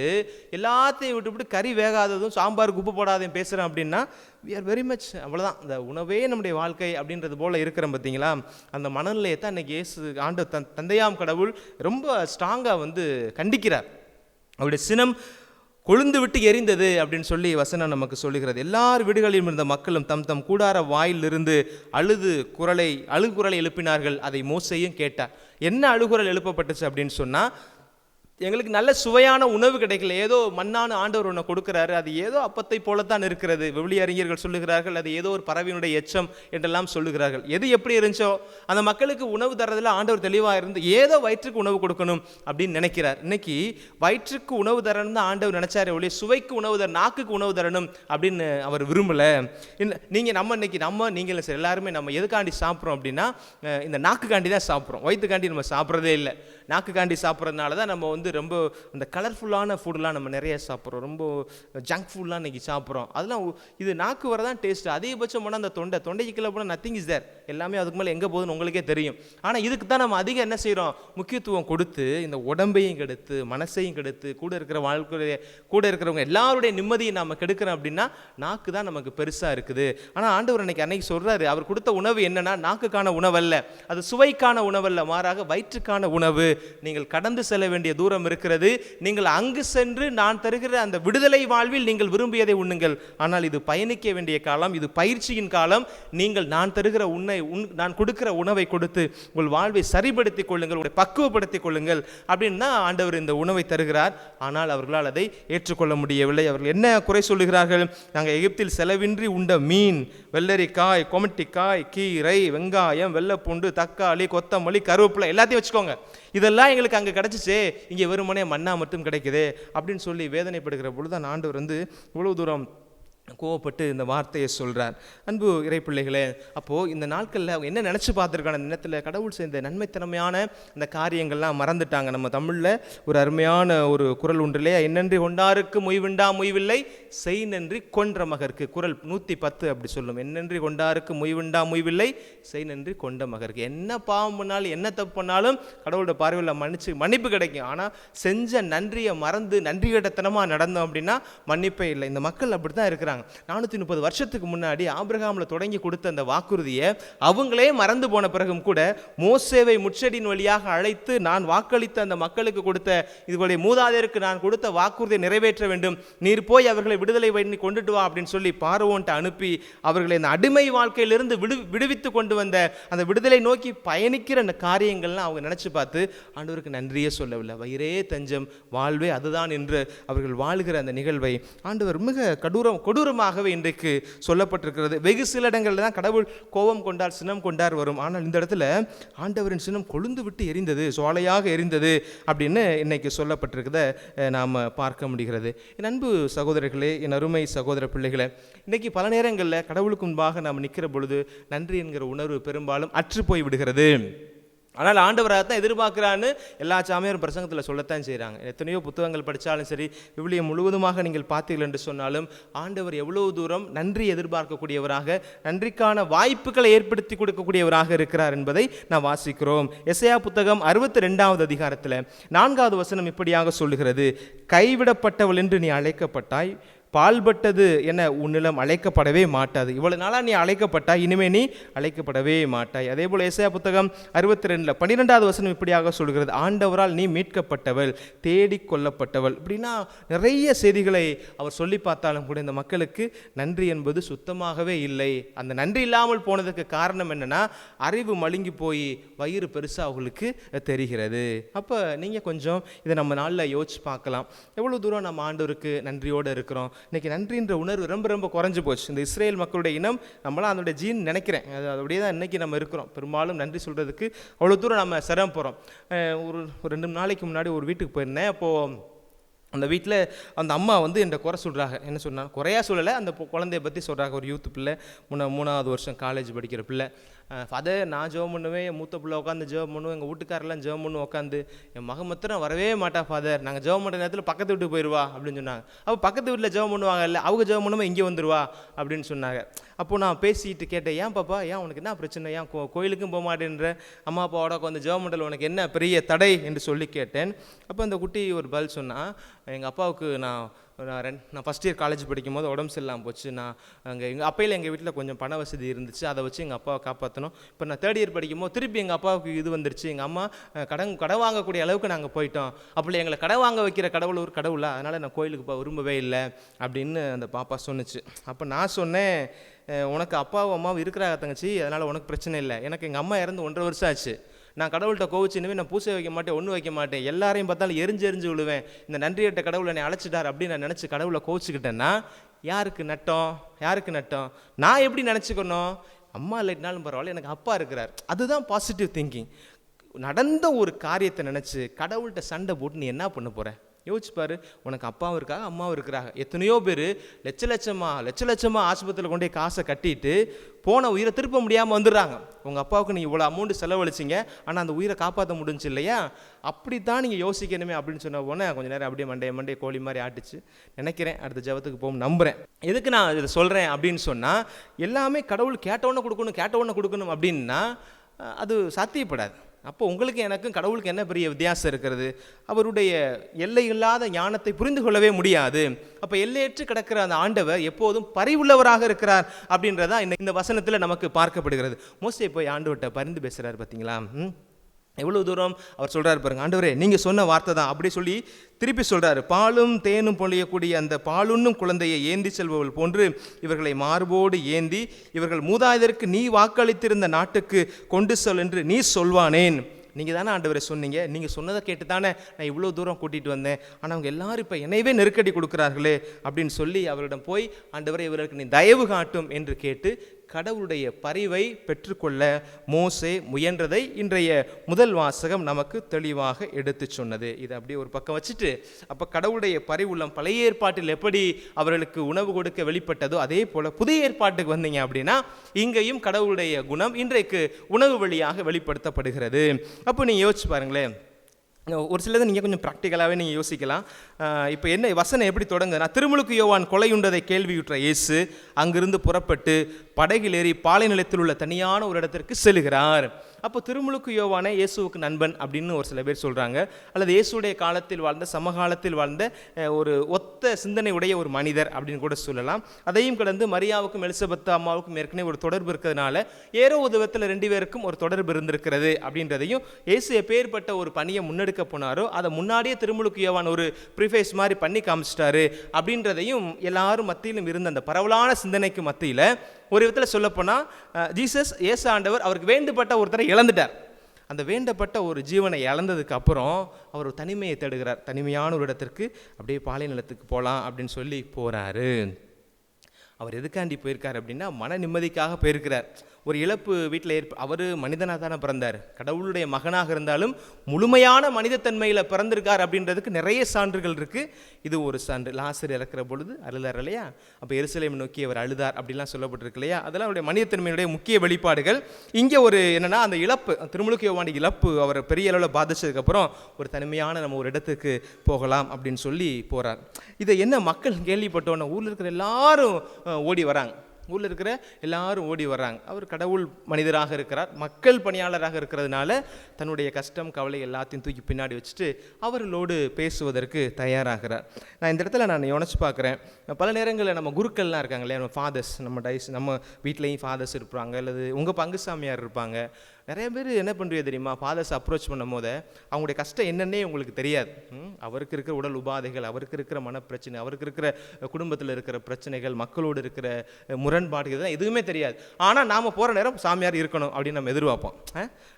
எல்லாத்தையும் விட்டுவிட்டு கறி வேகாததும் சாம்பாருக்கு உப்பு போடாதையும் பேசுகிறேன் அப்படின்னா we are very much அவ்வளோதான். இந்த உணவே நம்முடைய வாழ்க்கை அப்படின்றது போல் இருக்கிறோம் பார்த்தீங்களா? அந்த மனநிலையை தான் இன்றைக்கி இயேசு ஆண்டவர் தந்தையாம் கடவுள் ரொம்ப ஸ்ட்ராங்காக கண்டிக்கிறார். அவருடைய சினம் கொழுந்து விட்டு எரிந்தது அப்படின்னு சொல்லி வசனம் நமக்கு சொல்லுகிறது. எல்லார் வீடுகளிலும் இருந்த மக்களும் தம் தம் கூடார வாயிலிருந்து அழுகுரலை எழுப்பினார்கள். அதை மோசேயும் கேட்டார். என்ன அழுகுரல் எழுப்பப்பட்டுச்சு அப்படின்னு சொன்னால், எங்களுக்கு நல்ல சுவையான உணவு கிடைக்கல, ஏதோ மண்ணான ஆண்டவர் ஒன்று கொடுக்குறாரு, அது ஏதோ அப்பத்தை போலத்தான் இருக்கிறது. விவிலிய அறிஞர்கள் சொல்லுகிறார்கள், அது ஏதோ ஒரு பறவையினுடைய எச்சம் என்றெல்லாம் சொல்லுகிறார்கள். எது எப்படி இருந்துச்சோ அந்த மக்களுக்கு உணவு தரதில் ஆண்டவர் தெளிவாக இருந்து ஏதோ வயிற்றுக்கு உணவு கொடுக்கணும் அப்படின்னு நினைக்கிறார். இன்னைக்கு வயிற்றுக்கு உணவு தரணும் தான் ஆண்டவர் நினைச்சாரு ஒழிய சுவைக்கு உணவு நாக்குக்கு உணவு தரணும் அப்படின்னு அவர் விரும்பலை. நீங்களும் சரி எல்லாருமே நம்ம எதுக்காண்டி சாப்பிட்றோம் அப்படின்னா, இந்த நாக்குக்காண்டி தான் சாப்பிட்றோம், வயிற்றுக்காண்டி நம்ம சாப்பிட்றதே இல்லை. நாக்குக்காண்டி சாப்பிட்றதுனால தான் நம்ம ரொம்ப அந்த கலர்ஃபுல்லான ஃபுட்லாம் நம்ம நிறைய சாப்பிட்றோம், ரொம்ப ஜங்க் ஃபுட்லாம் இன்றைக்கி சாப்பிட்றோம். அதெல்லாம் இது நாக்கு வர தான் டேஸ்ட்டு. அதிகபட்சம் போனால் அந்த தொண்டைக்கு கீழே போனால் நத்திங் இஸ் தேர், எல்லாமே அதுக்கு மேலே எங்கே போகுதுன்னு உங்களுக்கே தெரியும். ஆனால் இதுக்கு தான் நம்ம அதிகம் என்ன செய்கிறோம், முக்கியத்துவம் கொடுத்து இந்த உடம்பையும் கெடுத்து மனசையும் கெடுத்து கூட இருக்கிறவங்க எல்லாருடைய நிம்மதியை நாம் கெடுக்கிறோம். அப்படின்னா நாக்கு தான் நமக்கு பெருசாக இருக்குது. ஆனால் ஆண்டவர் அன்னைக்கு சொல்கிறாரு, அவர் கொடுத்த உணவு என்னன்னா நாக்குக்கான உணவல்ல, அது சுவைக்கான உணவல்ல, மாறாக வயிற்றுக்கான உணவு. நீங்கள் கடந்து செல்ல வேண்டிய தூரம் இருக்கிறது, நீங்கள் அங்கு சென்று நான் தருகிற அந்த விடுதலை வாழ்வில் நீங்கள் விரும்பியதை உண்ணுங்கள். ஆனால் இது பயணிக்க வேண்டிய காலம், இது பயிற்சியின் காலம். நீங்கள் நான் தருகிற நான் கொடுக்கிற உணவை கொடுத்து உங்கள் வாழ்வை சரிபடுத்திக் கொள்ளுங்கள், உங்களை பக்குவப்படுத்திக் கொள்ளுங்கள் அப்படின்னு தான் ஆண்டவர் இந்த உணவை தருகிறார். ஆனால் அவர்களால் அதை ஏற்றுக்கொள்ள முடியவில்லை. அவர்கள் என்ன குறை சொல்லுகிறார்கள்? நாங்கள் எகிப்தில் செலவின்றி உண்ட மீன், வெள்ளரிக்காய், கொமட்டிக்காய், கீரை, வெங்காயம், வெள்ளைப்பூண்டு, தக்காளி, கொத்தமல்லி, கருவேப்பிலை எல்லாத்தையும் வச்சுக்கோங்க, இதெல்லாம் எங்களுக்கு அங்கே கிடச்சிச்சு, இங்கே வெறுமனே மண்ணா மட்டும் கிடைக்குது அப்படின்னு சொல்லி வேதனைப்படுகிற பொழுது தான் ஆண்டவர் இவ்வளவு தூரம் கோவப்பட்டு இந்த வார்த்தையை சொல்கிறார். அன்பு இறைப்பிள்ளைகளே, அப்போது இந்த நாட்களில் அவங்க என்ன நினச்சி பார்த்துருக்காங்க, இந்த நேரத்தில் கடவுள் செய்த நன்மைத்தனமையான இந்த காரியங்கள்லாம் மறந்துட்டாங்க. நம்ம தமிழில் ஒரு அருமையான ஒரு குறள் ஒன்றிலே, என்னன்றி கொண்டாருக்கு மொய்விண்டா மொய்வில்லை, செய் நன்றி கொன்ற மகருக்கு, குறள் 110 அப்படி சொல்லும். என்னன்றி கொண்டாருக்கு மொய்விண்டா மொய்வில்லை, செய் நன்றி கொண்ட மகருக்கு. என்ன பாவம் பண்ணாலும் என்ன தப்பு பண்ணாலும் கடவுளோட பார்வையில் மன்னிப்பு கிடைக்கும். ஆனால் செஞ்ச நன்றியை மறந்து நன்றி கட்டத்தனமாக நடந்தோம் அப்படின்னா மன்னிப்பே இல்லை. இந்த மக்கள் அப்படி தான் இருக்கிறாங்க. 430 வருஷத்துக்கு முன்னாடி ஆபிரகாம்ல தொடங்கி கொடுத்த அந்த வாக்குறுதியை அவங்களே மறந்து போன பிறகும் கூட மோசேவை முட்செடியின் வழியாக அழைத்து நான் வாக்களித்த அந்த மக்களுக்கு கொடுத்த இதுவரை மூதாதையருக்கு நான் கொடுத்த வாக்குறுதியை நிறைவேற்ற வேண்டும், நீர் போய் அவர்களை விடுதலை பண்ணி கொண்டுட்டு வா அப்படின்னு சொல்லி பார்வோன்ட்டு அனுப்பி அவர்களை அந்த அடிமை வாழ்க்கையிலிருந்து விடுவித்து கொண்டு வந்த அந்த விடுதலை நோக்கி பயணிக்கிற அந்த காரியங்கள்லாம் அவங்க நினைச்சு பார்த்து ஆண்டவருக்கு நன்றியே சொல்லவில்லை. வயிறே தஞ்சம், வாழ்வே அதுதான் என்று அவர்கள் வாழ்கிற அந்த நிகழ்வை ஆண்டவர் மிக கொடூரமாகவே இன்றைக்கு சொல்லப்பட்டிருக்கிறது. வெகு சில இடங்களில் தான் கடவுள் கோபம் கொண்டார், சினம் கொண்டார் வரும். ஆனால் இந்த இடத்துல ஆண்டவரின் சினம் கொழுந்து விட்டு எரிந்தது, சோலையாக எரிந்தது அப்படின்னு இன்னைக்கு சொல்லப்பட்டிருக்கிறத நாம் பார்க்க முடிகிறது. என் அன்பு சகோதரர்களே, என் அருமை சகோதர பிள்ளைகளே, இன்னைக்கு பல நேரங்களில் கடவுளுக்கு முன்பாக நாம் நிற்கிற பொழுது நன்றி என்கிற உணர்வு பெரும்பாலும் அற்று போய் விடுகிறது. ஆனால் ஆண்டவராக தான் எதிர்பார்க்குறான்னு எல்லா சாமியாரும் பிரசங்கத்தில் சொல்லத்தான் செய்கிறாங்க. எத்தனையோ புத்தகங்கள் படித்தாலும் சரி, விவிலியம் முழுவதுமாக நீங்கள் பார்த்தீர்கள் என்று சொன்னாலும் ஆண்டவர் எவ்வளவு தூரம் நன்றி எதிர்பார்க்கக்கூடியவராக, நன்றிக்கான வாய்ப்புகளை ஏற்படுத்தி கொடுக்கக்கூடியவராக இருக்கிறார் என்பதை நாம் வாசிக்கிறோம். எசையா புத்தகம் 62வது அதிகாரத்தில் 4வது வசனம் இப்படியாக சொல்லுகிறது, கைவிடப்பட்டவள் என்று நீ அழைக்கப்பட்டாய், பால்பட்டது என உன்னிடம் அழைக்கப்படவே மாட்டாது. இவ்வளவு நாளாக நீ அழைக்கப்பட்டாய், இனிமேல் நீ அழைக்கப்படவே மாட்டாய். அதே போல் எசையா புத்தகம் 62 12வது வசனம் இப்படியாக சொல்கிறது, ஆண்டவரால் நீ மீட்கப்பட்டவள், தேடிக் கொள்ளப்பட்டவள். இப்படின்னா நிறைய செய்திகளை அவர் சொல்லி பார்த்தாலும் கூட இந்த மக்களுக்கு நன்றி என்பது சுத்தமாகவே இல்லை. அந்த நன்றி இல்லாமல் போனதுக்கு காரணம் என்னன்னா, அறிவு மழுங்கி போய் வயிறு பெருசாக அவங்களுக்கு தெரிகிறது. அப்போ நீங்கள் கொஞ்சம் இதை நம்ம நாளில் யோசிச்சு பார்க்கலாம். எவ்வளோ தூரம் நம்ம ஆண்டவருக்கு நன்றியோடு இருக்கிறோம். இன்னைக்கு நன்றின்ற உணர்வு ரொம்ப ரொம்ப குறைஞ்சு போச்சு. இந்த இஸ்ரேல் மக்களுடைய இனம், நம்மளாம் அதனுடைய ஜீன் நினைக்கிறேன், அது அப்படியே தான் இன்றைக்கி நம்ம இருக்கிறோம். பெரும்பாலும் நன்றி சொல்கிறதுக்கு அவ்வளோ தூரம் நம்ம சிரமப்படுறோம். ஒரு 2 நாளைக்கு முன்னாடி ஒரு வீட்டுக்கு போயிருந்தேன். அப்போது அந்த வீட்டில் அந்த அம்மா வந்து என்கிட்ட குறை சொல்கிறாங்க. என்ன சொன்னாங்க, குறையாக சொல்லலை, அந்த குழந்தைய பற்றி சொல்கிறாங்க. ஒரு யூத் பிள்ளை, 3வது வருஷம் காலேஜ் படிக்கிற பிள்ளை. ஃபாதர், நான் ஜெபம் பண்ணுவேன், என் மூத்த பிள்ளை உட்காந்து ஜெபம் பண்ணுவேன், எங்கள் வீட்டுக்காரெல்லாம் ஜெபம் பண்ணுவோம் உட்காந்து, என் மகன் மாத்திரம் வரவே மாட்டா ஃபாதர், நாங்கள் ஜெபம் பண்ணுற நேரத்தில் பக்கத்து வீட்டுக்கு போயிடுவா அப்படின்னு சொன்னாங்க. அப்போ பக்கத்து வீட்டில் ஜெபம் பண்ணுவாங்க இல்லை, அவங்க ஜெபம் பண்ணுவோம் இங்கே வந்துடுவா அப்படின்னு சொன்னாங்க. அப்போது நான் பேசிட்டு கேட்டேன், ஏன் பாப்பா, ஏன் உனக்கு என்ன பிரச்சனை, ஏன் கோயிலுக்கும் போக மாட்டேன்ற, அம்மா அப்பாவோட உட்காந்து ஜெபம் பண்ணுறது உனக்கு என்ன பெரிய தடை என்று சொல்லி கேட்டேன். அப்போ அந்த குட்டி ஒரு பதில் சொன்னால், எங்கள் அப்பாவுக்கு நான் ஃபஸ்ட் இயர் காலேஜ் படிக்கும் போது உடம்பு சரியில்லாமல் போச்சு. நான் எங்கள் அப்பையில் எங்கள் வீட்டில் கொஞ்சம் பண வசதி இருந்துச்சு, அதை வச்சு எங்கள் அப்பாவை காப்பாற்றணும். இப்போ நான் 3rd இயர் படிக்கும் போது திருப்பி எங்கள் அப்பாவுக்கு இது வந்துருச்சு, எங்கள் அம்மா கடன் வாங்கக்கூடிய அளவுக்கு நாங்கள் போயிட்டோம். அப்படி எங்களை கடன் வாங்க வைக்கிற கடவுள் ஒரு கடவுளா, அதனால் நான் கோயிலுக்கு விரும்பவே இல்லை அப்படின்னு அந்த பாப்பா சொன்னிச்சு. அப்போ நான் சொன்னேன், உனக்கு அப்பாவும் அம்மாவும் இருக்கிறாங்க தங்கச்சி, அதனால் உனக்கு பிரச்சனை இல்லை. எனக்கு எங்கள் அம்மா இறந்து 1.5 வருஷம் ஆச்சு. நான் கடவுள்கிட்ட கோவிச்சு இனிமேல் நான் பூசை வைக்க மாட்டேன், ஒன்றும் வைக்க மாட்டேன், எல்லாரையும் பார்த்தாலும் எரிஞ்சு விழுவேன், இந்த நன்றியற்ற கடவுளை என்னை அழைச்சிட்டார் அப்படின்னு நான் நினச்சி கடவுளை கோவிச்சுக்கிட்டேன்னா யாருக்கு நட்டம்? நான் எப்படி நினச்சிக்கணும், அம்மா இல்லைனாலும் பரவாயில்ல, எனக்கு அப்பா இருக்கிறார். அதுதான் பாசிட்டிவ் திங்கிங். நடந்த ஒரு காரியத்தை நினச்சி கடவுள்கிட்ட சண்டை போட்டு நீ என்ன பண்ண போகிற? யோசிச்சுப்பாரு. உனக்கு அப்பாவும் இருக்காங்க, அம்மாவும் இருக்கிறாங்க. எத்தனையோ பேர் லட்ச லட்சமாக ஆஸ்பத்திரியில் கொண்டு போய் காசை கட்டிட்டு போன உயிரை திருப்ப முடியாமல் வந்துடுறாங்க. உங்கள் அப்பாவுக்கு நீங்கள் இவ்வளோ அமௌண்ட் செலவழிச்சிங்க, ஆனால் அந்த உயிரை காப்பாற்ற முடிஞ்சு இல்லையா? அப்படித்தான் நீங்கள் யோசிக்கணுமே அப்படின்னு சொன்ன போனே கொஞ்சம் நேரம் அப்படியே மண்டைய கோழி மாதிரி ஆட்டுச்சு. நினைக்கிறேன் அடுத்த ஜெபத்துக்கு போகும் நம்புகிறேன். எதுக்கு நான் இதை சொல்கிறேன் அப்படின்னு சொன்னால், எல்லாமே கடவுள் கேட்டவொன்னே கொடுக்கணும் அப்படின்னா அது சாத்தியப்படாது. அப்போ உங்களுக்கு எனக்கும் கடவுளுக்கு என்ன பெரிய வித்தியாசம் இருக்கிறது? அவருடைய எல்லை இல்லாத ஞானத்தை புரிந்து கொள்ளவே முடியாது. அப்போ எல்லையற்று கிடக்கிற அந்த ஆண்டவர் எப்போதும் பரிவுள்ளவராக இருக்கிறார் அப்படின்றதா இந்த வசனத்தில் நமக்கு பார்க்கப்படுகிறது. மோசே போய் ஆண்டவர்கிட்ட பரிந்து பேசுகிறார் பார்த்தீங்களா? எவ்வளோ தூரம் அவர் சொல்கிறார் பாருங்க, ஆண்டவரே நீங்கள் சொன்ன வார்த்தை தான் அப்படி சொல்லி திருப்பி சொல்கிறாரு, பாலும் தேனும் பொழியக்கூடிய அந்த பாலுண்ணும் குழந்தையை ஏந்தி செல்பவள் போன்று இவர்களை மார்போடு ஏந்தி இவர்கள் மூதாதையருக்கு நீ வாக்களித்திருந்த நாட்டுக்கு கொண்டு செல் என்று நீ சொல்வானேன். நீங்கள் தானே ஆண்டவரை சொன்னீங்க, நீங்கள் சொன்னதை கேட்டு தானே நான் இவ்வளோ தூரம் கூட்டிகிட்டு வந்தேன், ஆனால் அவங்க எல்லாரும் இப்போ என்னையவே நெருக்கடி கொடுக்குறார்களே அப்படின்னு சொல்லி அவரிடம் போய், ஆண்டவரை இவர்களுக்கு நீ தயவு காட்டும் என்று கேட்டு கடவுளுடைய பரிவை பெற்றுக்கொள்ள மோசே முயன்றதை இன்றைய முதல் வாசகம் நமக்கு தெளிவாக எடுத்து சொன்னது. இதை அப்படியே ஒரு பக்கம் வச்சுட்டு, அப்போ கடவுளுடைய பரிவுள்ளம் பழைய ஏற்பாட்டில் எப்படி அவர்களுக்கு உணவு கொடுக்க வெளிப்பட்டதோ அதே போல் புதிய ஏற்பாட்டுக்கு வந்தீங்க அப்படின்னா இங்கேயும் கடவுளுடைய குணம் இன்றைக்கு உணவு வழியாக வெளிப்படுத்தப்படுகிறது. அப்போ நீங்கள் யோசிச்சு பாருங்களேன், ஒரு சிலதை நீங்கள் கொஞ்சம் ப்ராக்டிக்கலாகவே நீங்கள் யோசிக்கலாம். இப்போ என்ன வசனம் எப்படி தொடங்குதுன்னா, திருமுழுக்கு யோவான் கொலையுண்டதை கேள்வியுற்ற இயேசு அங்கிருந்து புறப்பட்டு படகில் ஏறி பாலை நிலத்தில் உள்ள தனியான ஒரு இடத்திற்கு செல்கிறார். அப்போ திருமுழுக்கு யோவானே இயேசுவுக்கு நண்பன் அப்படின்னு ஒரு சில பேர் சொல்கிறாங்க, அல்லது இயேசுடைய காலத்தில் வாழ்ந்த சமகாலத்தில் வாழ்ந்த ஒரு ஒத்த சிந்தனை உடைய ஒரு மனிதர் அப்படின்னு கூட சொல்லலாம். அதையும் கடந்து மரியாவுக்கும் எலிசபெத் அம்மாவுக்கும் ஏற்கனவே ஒரு தொடர்பு இருக்கிறதுனால ஏதோ ஒரு விதத்தில் 2 பேருக்கும் ஒரு தொடர்பு இருந்திருக்கிறது அப்படின்றதையும், இயேசு எப்பேற்பட்ட ஒரு பணியை முன்னெடுக்க போனாரோ அதை முன்னாடியே திருமுழுக்கு யோவான் ஒரு ப்ரிஃபேஸ் மாதிரி பண்ணி காமிச்சிட்டாரு அப்படின்றதையும் எல்லாரும் மத்தியிலும் இருந்த அந்த பரவலான சிந்தனைக்கு மத்தியில் ஒரு விதத்தில் சொல்லப்போனால் ஜீசஸ் இயேசு ஆண்டவர் அவருக்கு வேண்டுபட்ட ஒருத்தரை இழந்துட்டார். அந்த வேண்டப்பட்ட ஒரு ஜீவனை இழந்ததுக்கு அப்புறம் அவர் தனிமையை தேடுகிறார். தனிமையான ஒரு இடத்திற்கு அப்படியே பாலை நிலத்துக்கு போகலாம் அப்படின்னு சொல்லி போகிறாரு. அவர் எதுக்காண்டி போயிருக்கார் அப்படின்னா மன நிம்மதிக்காக போயிருக்கிறார். ஒரு இழப்பு வீட்டில் அவர் மனிதனாக தானே பிறந்தார், கடவுளுடைய மகனாக இருந்தாலும் முழுமையான மனிதத்தன்மையில் பிறந்திருக்கார் அப்படின்றதுக்கு நிறைய சான்றுகள் இருக்குது. இது ஒரு சான்று. லாசர் இறக்குற பொழுது அழுதார் இல்லையா, அப்போ எருசலேம் நோக்கி அவர் அழுதார் அப்படிலாம் சொல்லப்பட்டிருக்கு இல்லையா. அதெல்லாம் அவருடைய மனிதத்தன்மையுடைய முக்கிய வெளிப்பாடுகள். இங்கே ஒரு என்னென்னா, அந்த இழப்பு, திருமுழுக்கு யோவான் இழப்பு அவர் பெரிய அளவில் பாதிச்சதுக்கப்புறம் ஒரு தனிமையான நம்ம ஒரு இடத்துக்கு போகலாம் அப்படின்னு சொல்லி போகிறார். இதை என்ன மக்கள் கேள்விப்பட்டோன்னா ஊரில் இருக்கிற எல்லாரும் ஓடி வராங்க, ஊரில் இருக்கிற எல்லாரும் ஓடி வர்றாங்க. அவர் கடவுள் மனிதராக இருக்கிறார், மக்கள் பணியாளராக இருக்கிறதுனால தன்னுடைய கஷ்டம் கவலை எல்லாத்தையும் தூக்கி பின்னாடி வச்சுட்டு அவர்களோடு பேசுவதற்கு தயாராகிறார். நான் இந்த இடத்துல நான் யோசிச்சு பார்க்குறேன், பல நேரங்களில் நம்ம குருக்கள்லாம் இருக்காங்க இல்லையா, நம்ம ஃபாதர்ஸ், நம்ம வீட்லேயும் ஃபாதர்ஸ் இருப்பாங்க, அல்லது உங்கள் பங்கு சாமியார் இருப்பாங்க. நிறைய பேர் என்ன பண்ணுறீங்க தெரியுமா, ஃபாதர்ஸ் அப்ரோச் பண்ணும் போது அவங்களுடைய கஷ்டம் என்னன்னே உங்களுக்கு தெரியாது. அவருக்கு இருக்கிற உடல் உபாதைகள், அவருக்கு இருக்கிற மனப்பிரச்சனை, அவருக்கு இருக்கிற குடும்பத்தில் இருக்கிற பிரச்சனைகள், மக்களோடு இருக்கிற முரண்பாடுகள் தான் எதுவுமே தெரியாது. ஆனால் நாம் போகிற நேரம் சாமியார் இருக்கணும் அப்படின்னு நம்ம எதிர்பார்ப்போம்.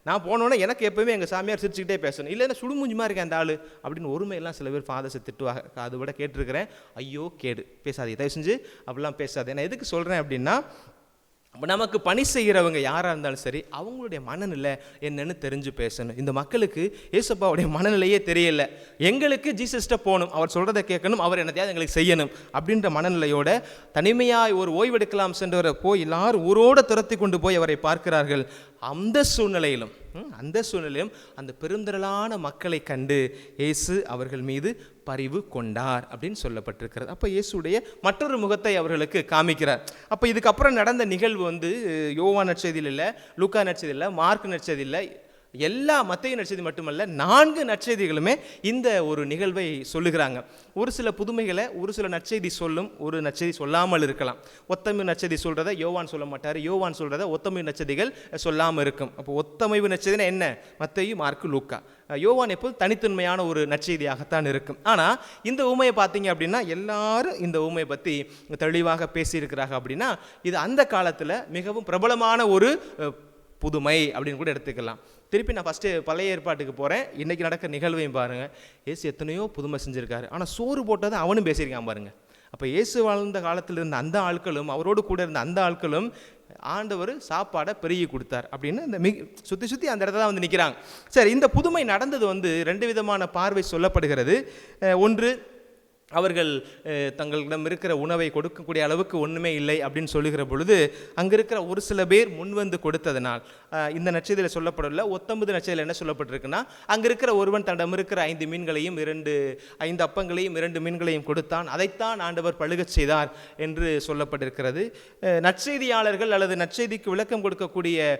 நான் போனோன்னே எனக்கு எப்போவுமே எங்கள் சாமியார் சிரிச்சுக்கிட்டே பேசணும், இல்லைன்னா சுடுமுஞ்சுமா இருக்கேன் அந்த ஆள் அப்படின்னு ஒருமையெல்லாம் சில பேர் ஃபாதர்ஸை திட்டுவாங்க. அதை விட கேட்டிருக்கிறேன், ஐயோ கேடு பேசாதே, தயவு செஞ்சு அப்படிலாம் பேசாதே. நான் எதுக்கு சொல்கிறேன் அப்படின்னா, நமக்கு பணி செய்கிறவங்க யாராக இருந்தாலும் சரி, அவங்களுடைய மனநிலை என்னன்னு தெரிஞ்சு பேசணும். இந்த மக்களுக்கு ஏசப்பாவுடைய மனநிலையே தெரியல, எங்களுக்கு ஜீசஸ்ட்ட போகணும், அவர் சொல்கிறத கேட்கணும், அவர் என்னத்தையாவது எங்களுக்கு செய்யணும் அப்படின்ற மனநிலையோட தனிமையாக ஒரு ஓய்வெடுக்கலாம் சென்றவரை போய் எல்லாரும் ஊரோடு துரத்தி கொண்டு போய் அவரை பார்க்கிறார்கள். அந்த சூழ்நிலையிலும் அந்த பெருந்திரளான மக்களை கண்டு இயேசு அவர்கள் மீது பரிவு கொண்டார் அப்படின்னு சொல்லப்பட்டிருக்கிறது. அப்போ இயேசுடைய மற்றொரு முகத்தை அவர்களுக்கு காமிக்கிறார். அப்போ இதுக்கப்புறம் நடந்த நிகழ்வு யோவான் நற்செய்தியில் இல்லை, லூக்கா நற்செய்தியில் இல்லை, மார்க் நற்செய்தியில் இல்லை, எல்லா மத்தேயு நற்செய்தி மட்டுமல்ல 4 நற்செய்திகளுமே இந்த ஒரு நிகழ்வை சொல்லுகிறாங்க. ஒரு சில புதுமைகளை ஒரு சில நற்செய்தி சொல்லும், ஒரு நற்செய்தி சொல்லாமல் இருக்கலாம். ஒத்தமைவு நற்செய்தி சொல்கிறத யோவான் சொல்ல மாட்டார், யோவான் சொல்கிறத ஒத்தமைவு நற்செய்திகள் சொல்லாமல் இருக்கும். அப்போ ஒத்தமைவு நற்செய்தினா என்ன, மத்தேயு, மார்க்கு, லூக்கா. யோவான் எப்போது தனித்தன்மையான ஒரு நற்செய்தியாகத்தான் இருக்கும். ஆனால் இந்த ஊமையை பார்த்தீங்க அப்படின்னா எல்லாரும் இந்த ஊமையை பற்றி தெளிவாக பேசியிருக்கிறாங்க. அப்படின்னா இது அந்த காலத்தில் மிகவும் பிரபலமான ஒரு புதுமை அப்படின்னு கூட எடுத்துக்கலாம். திருப்பி நான் ஃபஸ்ட்டு பழைய ஏற்பாட்டுக்கு போகிறேன், இன்றைக்கி நடக்கிற நிகழ்வையும் பாருங்கள். இயேசு எத்தனையோ புதுமை செஞ்சுருக்காரு, ஆனால் சோறு போட்டதை அவனும் பேசியிருக்கான் பாருங்கள். அப்போ இயேசு வாழ்ந்த காலத்தில் இருந்த அந்த ஆட்களும் அவரோடு கூட இருந்த அந்த ஆட்களும் ஆண்டவர் சாப்பாடை பெருகி கொடுத்தார் அப்படின்னு இந்த சுற்றி அந்த இடத்துல தான் நிற்கிறாங்க. சரி, இந்த புதுமை நடந்தது 2 விதமான பார்வை சொல்லப்படுகிறது. ஒன்று, அவர்கள் தங்களிடம் இருக்கிற உணவை கொடுக்கக்கூடிய அளவுக்கு ஒன்றுமே இல்லை அப்படின்னு சொல்லுகிற பொழுது அங்கே இருக்கிற ஒரு சில பேர் முன்வந்து கொடுத்ததனால் இந்த நற்செய்தியில் சொல்லப்படல. 19 நற்செய்தியில் என்ன சொல்லப்பட்டிருக்குன்னா, அங்கே இருக்கிற ஒருவன் தன்னிடம் இருக்கிற 5 மீன்களையும் 5 அப்பங்களையும் 2 மீன்களையும் கொடுத்தான், அதைத்தான் ஆண்டவர் பழுகச் செய்தார் என்று சொல்லப்பட்டிருக்கிறது. நற்செய்தியாளர்கள் அல்லது நற்செய்திக்கு விளக்கம் கொடுக்கக்கூடிய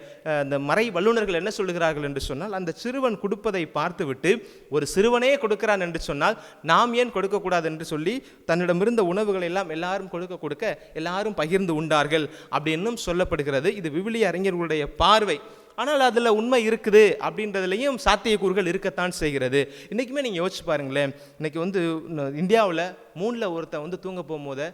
அந்த மறை வல்லுநர்கள் என்ன சொல்லுகிறார்கள் என்று சொன்னால், அந்த சிறுவன் கொடுப்பதை பார்த்துவிட்டு ஒரு சிறுவனே கொடுக்கிறான் என்று சொன்னால் நாம் ஏன் கொடுக்கக்கூடாது என்று சொல்லி தன்னிடமிருந்த உணவுகளை எல்லாம் எல்லாரும் கொடுக்க எல்லாரும் பகிர்ந்து உண்டார்கள் அப்படின்னும் சொல்லப்படுகிறது. இது விவிலிய அறிஞர்களுடைய பார்வை. ஆனால் அதில் உண்மை இருக்குது அப்படின்றதுலையும் சாத்தியக்கூறுகள் இருக்கத்தான் செய்கிறது. இன்றைக்குமே நீங்கள் யோசிச்சு பாருங்களேன், இன்றைக்கி இந்தியாவில் 3ல் ஒருத்தன் தூங்க போகும்போது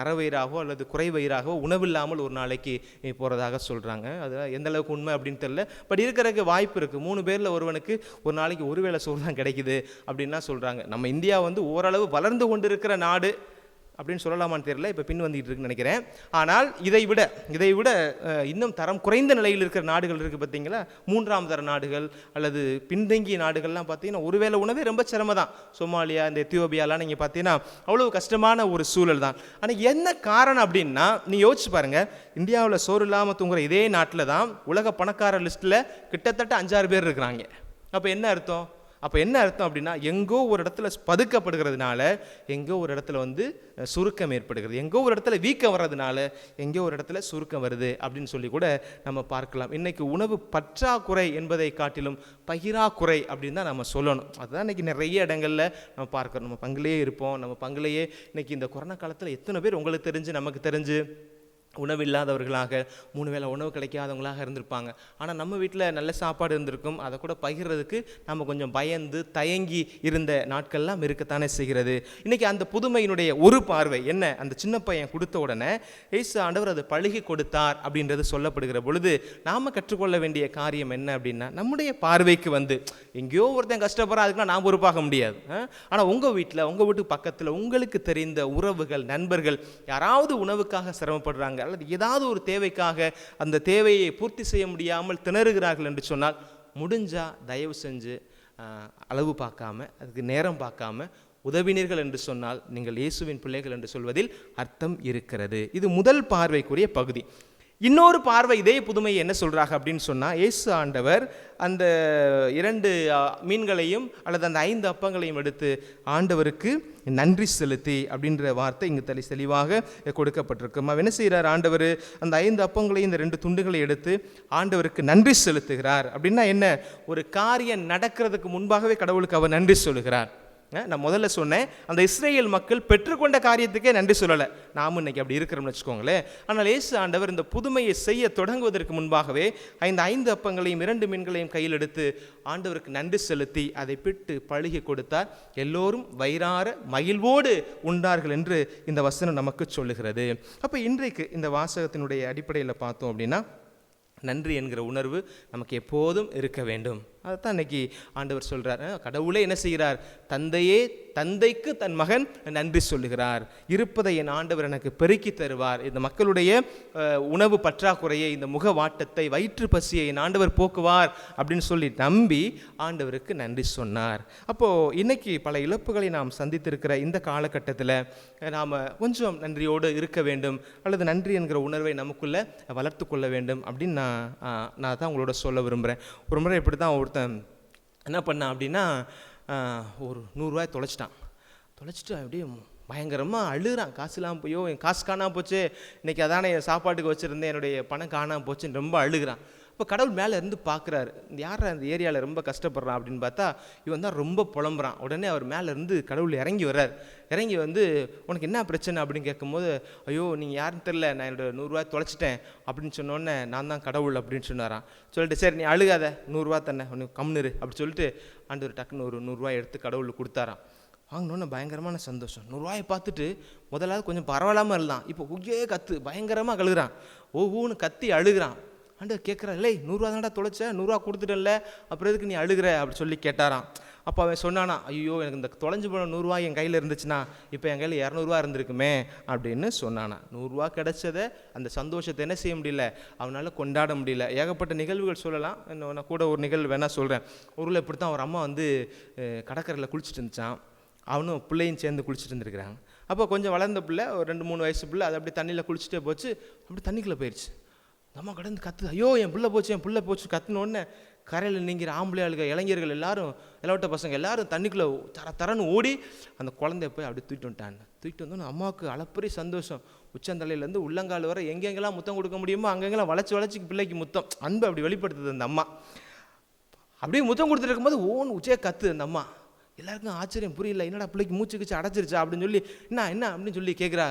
அறவயிறாகவோ அல்லது குறைவயிறாகவோ உணவில்லாமல் ஒரு நாளைக்கு போகிறதாக சொல்கிறாங்க. அது எந்த அளவுக்கு உண்மை அப்படின்னு தெரியல, பட் இருக்கிறதுக்கு வாய்ப்பு இருக்குது. 3 பேரில் ஒருவனுக்கு ஒரு நாளைக்கு ஒரு வேளை சோறு தான் கிடைக்குது அப்படின்னா சொல்கிறாங்க. நம்ம இந்தியா ஓரளவு வளர்ந்து கொண்டு இருக்கிற நாடு அப்படின்னு சொல்லலாமான்னு தெரியல, இப்போ பின் வந்துட்டு இருக்குன்னு நினைக்கிறேன். ஆனால் இதை விட இன்னும் தரம் குறைந்த நிலையில் இருக்கிற நாடுகள் இருக்குது பார்த்தீங்களா, 3ஆம் தர நாடுகள் அல்லது பின்தங்கிய நாடுகள்லாம் பார்த்தீங்கன்னா ஒருவேளை உணவே ரொம்ப சிரமம் தான். சோமாலியா, இந்த எத்தியோப்பியாலாம் நீங்கள் பார்த்தீங்கன்னா அவ்வளோ கஷ்டமான ஒரு சூழல் தான். ஆனால் என்ன காரணம் அப்படின்னா, நீங்கள் யோசிச்சு பாருங்கள், இந்தியாவில் சோறு இல்லாமல் தூங்குற இதே நாட்டில் தான் உலக பணக்கார லிஸ்ட்டில் கிட்டத்தட்ட 5-6 பேர் இருக்கிறாங்க. அப்போ என்ன அர்த்தம் அப்படின்னா, எங்கோ ஒரு இடத்துல பதுக்கப்படுகிறதுனால எங்கோ ஒரு இடத்துல சுருக்கம் ஏற்படுகிறது, எங்கோ ஒரு இடத்துல வீக்கம் வர்றதுனால எங்கோ ஒரு இடத்துல சுருக்கம் வருது அப்படின்னு சொல்லி கூட நம்ம பார்க்கலாம். இன்றைக்கி உணவு பற்றாக்குறை என்பதை காட்டிலும் பகிராக்குறை அப்படின்னு தான் நம்ம சொல்லணும். அதுதான் இன்றைக்கி நிறைய இடங்களில் நம்ம பார்க்குறோம். நம்ம பங்குலேயே இருப்போம், நம்ம பங்குலேயே இன்றைக்கி இந்த கொரோனா காலத்தில் எத்தனை பேர் உங்களுக்கு தெரிஞ்சு நமக்கு தெரிஞ்சு உணவில்லாதவர்களாக 3 வேளை உணவு கிடைக்காதவங்களாக இருந்திருப்பாங்க. ஆனால் நம்ம வீட்டில் நல்ல சாப்பாடு இருந்திருக்கும், அதை கூட பகிர்றதுக்கு நம்ம கொஞ்சம் பயந்து தயங்கி இருந்த நாட்கள்லாம் இருக்கத்தானே செய்கிறது. இன்றைக்கி அந்த புதுமையினுடைய ஒரு பார்வை என்ன, அந்த சின்ன பையன் கொடுத்த உடனே இயேசு ஆண்டவர் அதை பழுகி கொடுத்தார் அப்படின்றது சொல்லப்படுகிற பொழுது நாம் கற்றுக்கொள்ள வேண்டிய காரியம் என்ன அப்படின்னா, நம்முடைய பார்வைக்கு எங்கேயோ ஒருத்தன் கஷ்டப்படுறான், அதுக்குலாம் நான் பொறுப்பாக முடியாது. ஆனால் உங்கள் வீட்டில், உங்கள் வீட்டுக்கு பக்கத்தில் உங்களுக்கு தெரிந்த உறவுகள், நண்பர்கள் யாராவது உணவுக்காக சிரமப்படுறாங்க அல்லது ஏதாவது ஒரு தேவைக்காக அந்த தேவையை பூர்த்தி செய்ய முடியாமல் திணறுகிறார்கள் என்று சொன்னால், முடிஞ்சால் தயவு செஞ்சு அளவு பார்க்காம, அதுக்கு நேரம் பார்க்காம உதவினீர்கள் என்று சொன்னால் நீங்கள் இயேசுவின் பிள்ளைகள் என்று சொல்வதில் அர்த்தம் இருக்கிறது. இது முதல் பார்வைக்குரிய பகுதி. இன்னொரு பார்வை இதே புதுமையை என்ன சொல்கிறாங்க அப்படின்னு சொன்னால், இயேசு ஆண்டவர் அந்த 2 மீன்களையும் அல்லது அந்த 5 அப்பங்களையும் எடுத்து ஆண்டவருக்கு நன்றி செலுத்தி அப்படின்ற வார்த்தை இங்கு தெளிவாக கொடுக்கப்பட்டிருக்கு. என்ன செய்கிறார் ஆண்டவர்? அந்த 5 அப்பங்களையும் இந்த 2 துண்டுகளை எடுத்து ஆண்டவருக்கு நன்றி செலுத்துகிறார். அப்படின்னா என்ன? ஒரு காரியம் நடக்கிறதுக்கு முன்பாகவே கடவுளுக்கு அவர் நன்றி சொல்லுகிறார். நான் முதல்ல சொன்னேன், அந்த இஸ்ரேல் மக்கள் பெற்றுக்கொண்ட காரியத்துக்கே நன்றி சொல்லலை. நாமும் இன்னைக்கு அப்படி இருக்கிறோம்னு வச்சுக்கோங்களேன். ஆனால் இயேசு ஆண்டவர் இந்த புதுமையை செய்ய தொடங்குவதற்கு முன்பாகவே 5 அப்பங்களையும் 2 மீன்களையும் கையில் எடுத்து ஆண்டவருக்கு நன்றி செலுத்தி அதை பிட்டு பழுகி கொடுத்தார். எல்லோரும் வயிறார மகிழ்வோடு உண்டார்கள் என்று இந்த வசனம் நமக்கு சொல்லுகிறது. அப்போ இன்றைக்கு இந்த வாசகத்தினுடைய அடிப்படையில் பார்த்தோம் அப்படின்னா, நன்றி என்கிற உணர்வு நமக்கு எப்போதும் இருக்க வேண்டும். அதைத்தான் இன்னைக்கு ஆண்டவர் சொல்கிறார். கடவுளே என்ன செய்கிறார்? தந்தைக்கு தன் மகன் நன்றி சொல்லுகிறார். இருப்பதை என் ஆண்டவர் எனக்கு பெருக்கி தருவார். இந்த மக்களுடைய உணவு பற்றாக்குறையை, இந்த முக வாட்டத்தை, வயிற்று பசியை என் ஆண்டவர் போக்குவார் அப்படின்னு சொல்லி நம்பி ஆண்டவருக்கு நன்றி சொன்னார். அப்போது இன்னைக்கு பல இழப்புகளை நாம் சந்தித்திருக்கிற இந்த காலகட்டத்தில் நாம் கொஞ்சம் நன்றியோடு இருக்க வேண்டும், அல்லது நன்றி என்கிற உணர்வை நமக்குள்ளே வளர்த்து கொள்ள வேண்டும் அப்படின்னு நான் தான் உங்களோட சொல்ல விரும்புகிறேன். ஒரு முறை இப்படி தான் ஒருத்தன் என்ன பண்ணான் அப்படின்னா, ஒரு 100 ரூபாய் தொலைச்சிட்டு அப்படியே பயங்கரமாக அழுகிறான். காசு இல்லாமல் போயோ, என் காசு காணாமல் போச்சு, இன்றைக்கி அதானே என் சாப்பாட்டுக்கு வச்சுருந்தேன், என்னுடைய பணம் காணாமல் போச்சுன்னு ரொம்ப அழுகிறான். இப்போ கடவுள் மேலே இருந்து பார்க்குறாரு, யார் அந்த ஏரியாவில் ரொம்ப கஷ்டப்படுறான் அப்படின்னு பார்த்தா இவன் தான் ரொம்ப புலம்புறான். உடனே அவர் மேலே இருந்து கடவுள் இறங்கி வர்றார். இறங்கி வந்து, உனக்கு என்ன பிரச்சனை அப்படின்னு கேட்கும்போது, ஐயோ நீங்கள் யாருன்னு தெரில, நான் என்னோட 100 ரூபாய் தொலைச்சிட்டேன் அப்படின்னு சொன்னோடனே, நான் தான் கடவுள் அப்படின்னு சொன்னாரான். சொல்லிட்டு, சரி நீ அழுகாத, 100 ரூபா தானே, உனக்கு கம்னுரு அப்படி சொல்லிட்டு ஆண்டவர் டக்குன்னு ஒரு 100 ரூபாய் எடுத்து கடவுளுக்கு கொடுத்தாரான். வாங்கினோன்னு பயங்கரமான சந்தோஷம். 100 ரூபாயை பார்த்துட்டு முதலாவது கொஞ்சம் பரவாயில்லாமல் இருந்தான். இப்போ உய்யே கத்து பயங்கரமாக கழுகுறான், ஒவ்வொன்று கத்தி அழுகிறான். ஆண்டவர் கேட்குறான், இல்லை 100 ரூபா தான்டா தொலைச்ச, 100 ரூபா கொடுத்துட்டல, அப்புறம் எதுக்கு நீ அழுகிற அப்படி சொல்லி கேட்டாரான். அப்போ அவன் சொன்னானா, ஐயோ எனக்கு இந்த தொலைஞ்சு போன 100 ரூபா என் கையில் இருந்துச்சுன்னா இப்போ என் கையில் 200 ரூபா இருந்திருக்குமே அப்படின்னு சொன்னானா. 100 ரூபா கிடைச்சதை, அந்த சந்தோஷத்தை என்ன செய்ய முடியல, அவனால் கொண்டாட முடியல. ஏகப்பட்ட நிகழ்வுகள் சொல்லலாம். நான் கூட ஒரு நிகழ்வு வேணால் சொல்கிறேன். ஊரில் இப்படி தான் ஒரு அம்மா வந்து கடற்கரையில் குளிச்சுட்டு இருந்துச்சான். அவனும் பிள்ளையும் சேர்ந்து குளிச்சுட்டு இருந்துருக்கிறாங்க. அப்போ கொஞ்சம் வளர்ந்த பிள்ளை, ஒரு 2-3 வயசு பிள்ளை, அது அப்படி தண்ணியில் குளிச்சுட்டே போச்சு. அப்படி தண்ணிக்குள்ளே போயிடுச்சு. நம்ம கடந்து கத்து, ஐயோ என் பிள்ளை போச்சு கத்துனோடனே கரையில் நீங்கிற ஆம்பளை ஆளுங்க, இளைஞர்கள் எல்லாரும், இளவட்ட பசங்க எல்லாரும் தண்ணிக்குள்ளே தரன்னு ஓடி அந்த குழந்தைய போய் அப்படி தூக்கிட்டு வந்தோன்னு அம்மாவுக்கு அளப்பரிய சந்தோஷம். உச்சந்தலையிலேருந்து உள்ளங்கால் வரை எங்கெங்கெல்லாம் முத்தம் கொடுக்க முடியுமோ அங்கெங்கெல்லாம் வளைச்சி பிள்ளைக்கு முத்தம், அன்பு அப்படி வெளிப்படுத்துது அந்த அம்மா. அப்படியே முத்தம் கொடுத்துட்டு இருக்கும்போது ஓன்னு உச்சையாக கத்து அந்த அம்மா. எல்லாருக்கும் ஆச்சரியம், புரியல, என்னடா பிள்ளைக்கு மூச்சுக்குச்சு அடைச்சிருச்சா அப்படின்னு சொல்லி, என்ன அப்படின்னு சொல்லி கேட்குறா.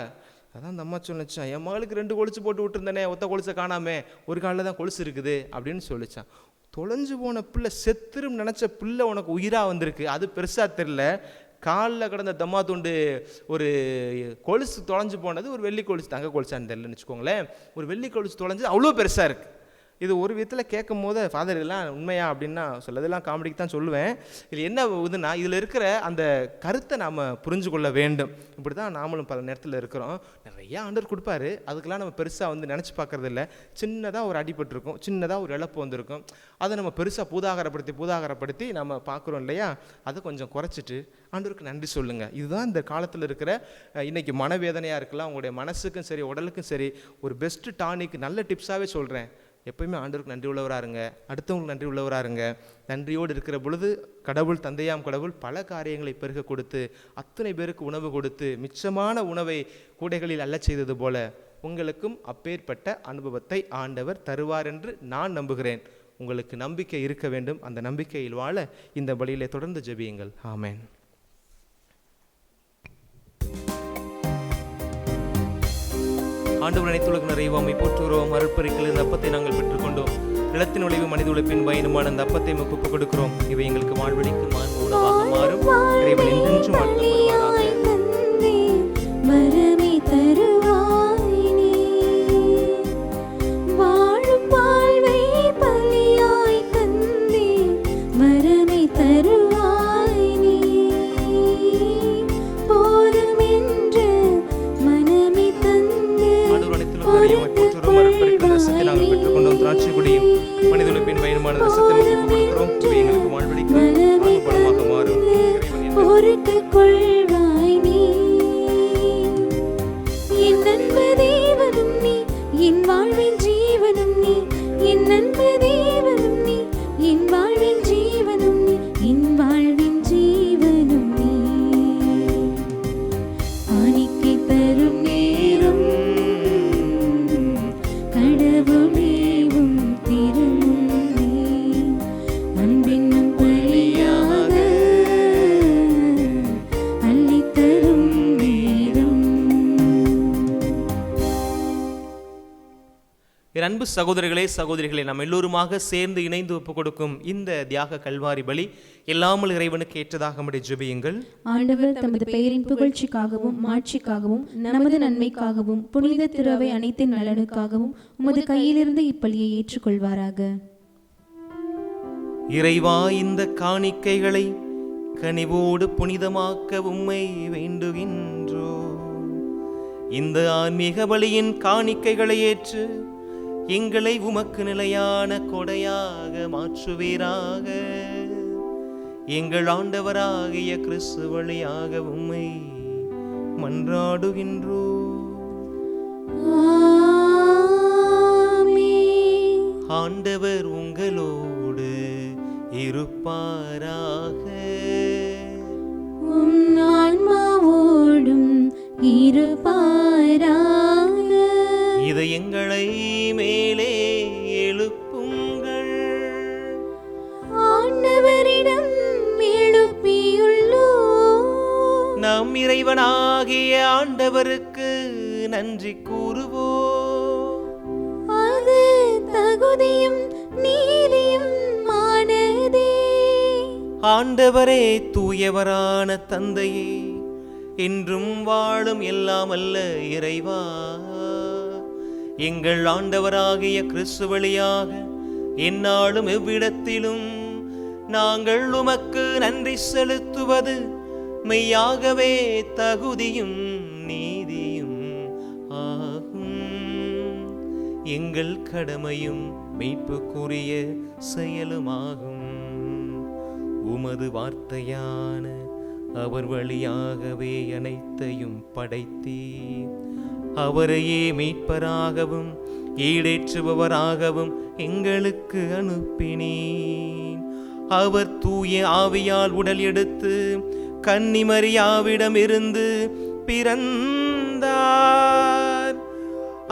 அதான் அந்த அம்மா சொன்னிச்சான், என் மகளுக்கு 2 கொலுசு போட்டு விட்டுருந்தேனே, ஒத்த கொலுசை காணாமே, ஒரு காலில் தான் கொலுசு இருக்குது அப்படின்னு சொல்லிச்சான். தொலைஞ்சு போன பிள்ளை, செத்துரும் நினச்ச பிள்ளை உனக்கு உயிராக வந்திருக்கு, அது பெருசாக தெரில. காலில் கிடந்த தம்மா துண்டு ஒரு கொலுசு தொலைஞ்சு போனது, ஒரு வெள்ளி கொலுசு, தங்க கொலுசான்னு தெரிலன்னு வச்சுக்கோங்களேன், ஒரு வெள்ளி கொலுசு தொலைஞ்சது அவ்வளோ பெருசாக இருக்குது. இது ஒரு விதத்தில் கேட்கும் போது, ஃபாதர் இதெல்லாம் உண்மையா அப்படின்னா சொல்லதெல்லாம் காமெடிக்கு தான் சொல்லுவேன். இது என்ன இதுன்னா, இதில் இருக்கிற அந்த கருத்தை நாம் புரிஞ்சு கொள்ள வேண்டும். இப்படி தான் நாமளும் பல நேரத்தில் இருக்கிறோம். நிறையா ஆண்டவர் கொடுப்பாரு, அதுக்கெல்லாம் நம்ம பெருசாக வந்து நினச்சி பார்க்குறது இல்லை. சின்னதாக ஒரு அடிபட்டிருக்கும், சின்னதாக ஒரு இழப்பு வந்திருக்கும், அதை நம்ம பெருசாக பூதாகரப்படுத்தி நம்ம பார்க்குறோம் இல்லையா. அதை கொஞ்சம் குறைச்சிட்டு ஆண்டவருக்கு நன்றி சொல்லுங்கள். இதுதான் இந்த காலத்தில் இருக்கிற, இன்றைக்கி மனவேதனையாக இருக்கலாம், உங்களுடைய மனசுக்கும் சரி உடலுக்கும் சரி, ஒரு பெஸ்ட்டு டானிக், நல்ல டிப்ஸாகவே சொல்கிறேன். எப்போயுமே ஆண்டவருக்கு நன்றி உள்ளவராக இருங்க, அடுத்தவங்களுக்கு நன்றி உள்ளவராக இருங்க. நன்றியோடு இருக்கிற பொழுது கடவுள், தந்தையாம் கடவுள் பல காரியங்களை பெருக கொடுத்து, அத்தனை பேருக்கு உணவு கொடுத்து, மிச்சமான உணவை கூடைகளில் அள்ளச் செய்தது போல உங்களுக்கும் அப்பேற்பட்ட அனுபவத்தை ஆண்டவர் தருவார் என்று நான் நம்புகிறேன். உங்களுக்கு நம்பிக்கை இருக்க வேண்டும். அந்த நம்பிக்கையில் வாழ இந்த பலியிலே தொடர்ந்து ஜெபியுங்கள். ஆமென். ஆண்டவர் அனைத்துலக நிறைவாமை போற்றுகிறோம். அருட்பரிக்கில் இந்த அப்பத்தை நாங்கள் பெற்றுக்கொண்டோம். நிலத்தின் உழைவு மனித உழைப்பின் பயனுமான அந்த அப்பத்தை நமக்கு ஒப்புக் கொடுக்கிறோம். இவை எங்களுக்கு வாழ்வழிக்கும் மாண்பு உணவாக மாறும். இறைவன் என்றென்றும் வாழ்த்துவாராக. வாழும் வாழ்வை பலியாய் தந்தே, வரமே மீண்டுமான ரசத்தை நமக்கு கொடுக்கிறோம். இவை எங்களுக்கு வாழ்வழிக்கும் ஆத்மபலமாக மாறும். பொறுத்துக் கொள்வாய் நீ. என் அன்பு தேவனும் நீ, என் வாழ்வின் ஜீவனும் நீ. என் அன்பு தேவனும் நீ, என் வாழ்வின் ஜீவனும் நீ. என் வாழ்வின் ஜீவனும் நீ. காணிக்கை தரும் நேரம் கடவுளேவும் திருமுன்னே அன்பென்னும் பலியாக அள்ளித் தரும் நேரம். என் அன்பு சகோதரர்களே சகோதரிகளே, நாம் எல்லோருமாக சேர்ந்து இணைந்து ஒப்புக் கொடுக்கும் இந்த தியாக கல்வாரி பலி எல்லாமல் இறைவனுக்கு ஏற்றதாக நம்முடைய ஜெபியுங்கள். ஆண்டவர் தமது பெயரின் புகழ்ச்சிக்காகவும் மாட்சிக்காகவும் நமது நன்மைக்காகவும் புனித திருவை அனைத்தின் நலனுக்காகவும் உமது கையிலிருந்து இப்பலியை ஏற்றுக்கொள்வாராக. இறைவா, இந்த காணிக்கைகளை கனிவோடு புனிதமாக்க உம்மை வேண்டுகின்றோ. இந்த ஆன்மீக பலியின் காணிக்கைகளை ஏற்று எங்களை உமக்கு நிலையான கொடையாக மாற்றுவீராக. எங்கள் ஆண்டவராகிய கிறிஸ்து வழியாக உம்மை மன்றாடுகின்றோ. ஆண்டவர் உங்களோடு இருப்பாராக. உம் ஆன்மாவோடும் இருப்பாராக. இதயங்களை மேலே எழுப்புங்கள். ஆண்டவரிடம் எழுப்பியுள்ளோம். நம் இறைவனாகிய ஆண்டவருக்கு நன்றி கூறுவோம். அது தகுதியும் நீதியும் மானதே. ஆண்டவரே, தூயவரான தந்தையே, என்றும் வாழும் எல்லாம் அல்ல இறைவா, எங்கள் ஆண்டவராகிய கிறிஸ்து வழியாக எந்நாளும் எவ்விடத்திலும் நாங்கள் உமக்கு நன்றி செலுத்துவது மெய்யாகவே தகுதியும் நீதியும் ஆகும். எங்கள் கடமையும் மீட்புக்குரிய செயலுமாகும். உமது வார்த்தையான அவர் வழியாகவே அனைத்தையும் படைத்தீர். அவரையே மீட்பராகவும் ஈடேற்றுபவராகவும் எங்களுக்கு அனுப்பினீர். அவர் தூய ஆவியால் உடல் எடுத்து கன்னிமரியாவிடம் இருந்து பிறந்தார்.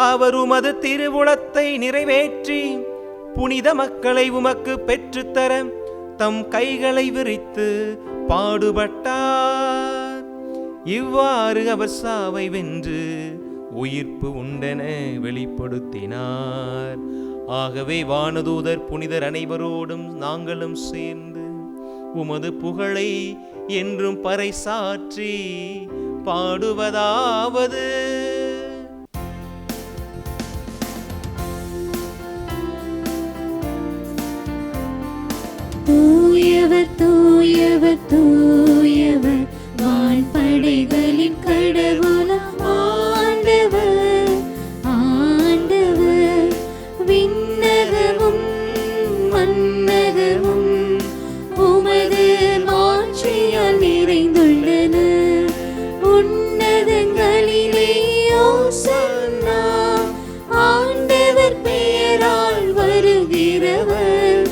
அவர் உமது திருவுளத்தை நிறைவேற்றி புனித மக்களை உமக்கு பெற்றுத்தர தம் கைகளை விரித்து பாடுபட்டார். இவ்வாறு அவர் சாவை வென்று உயிர்ப்பு உண்டென வெளிப்படுத்தினார். ஆகவே வானதூதர் புனிதர் அனைவரோடும் நாங்களும் சேர்ந்து உமது புகழை என்றும் பறைசாற்றி பாடுவதாவது: தூயவர் தூயவர் தூயவர் வான்படைகளின் கடவுளாம் ஆண்டவர். ஆண்டவர் விண்ணகமும் மண்ணகமும் உமது மாட்சியால் நிறைந்துள்ளன. உன்னதங்களிலே ஓசன்னா. ஆண்டவர் பெயரால் வருகிறவர்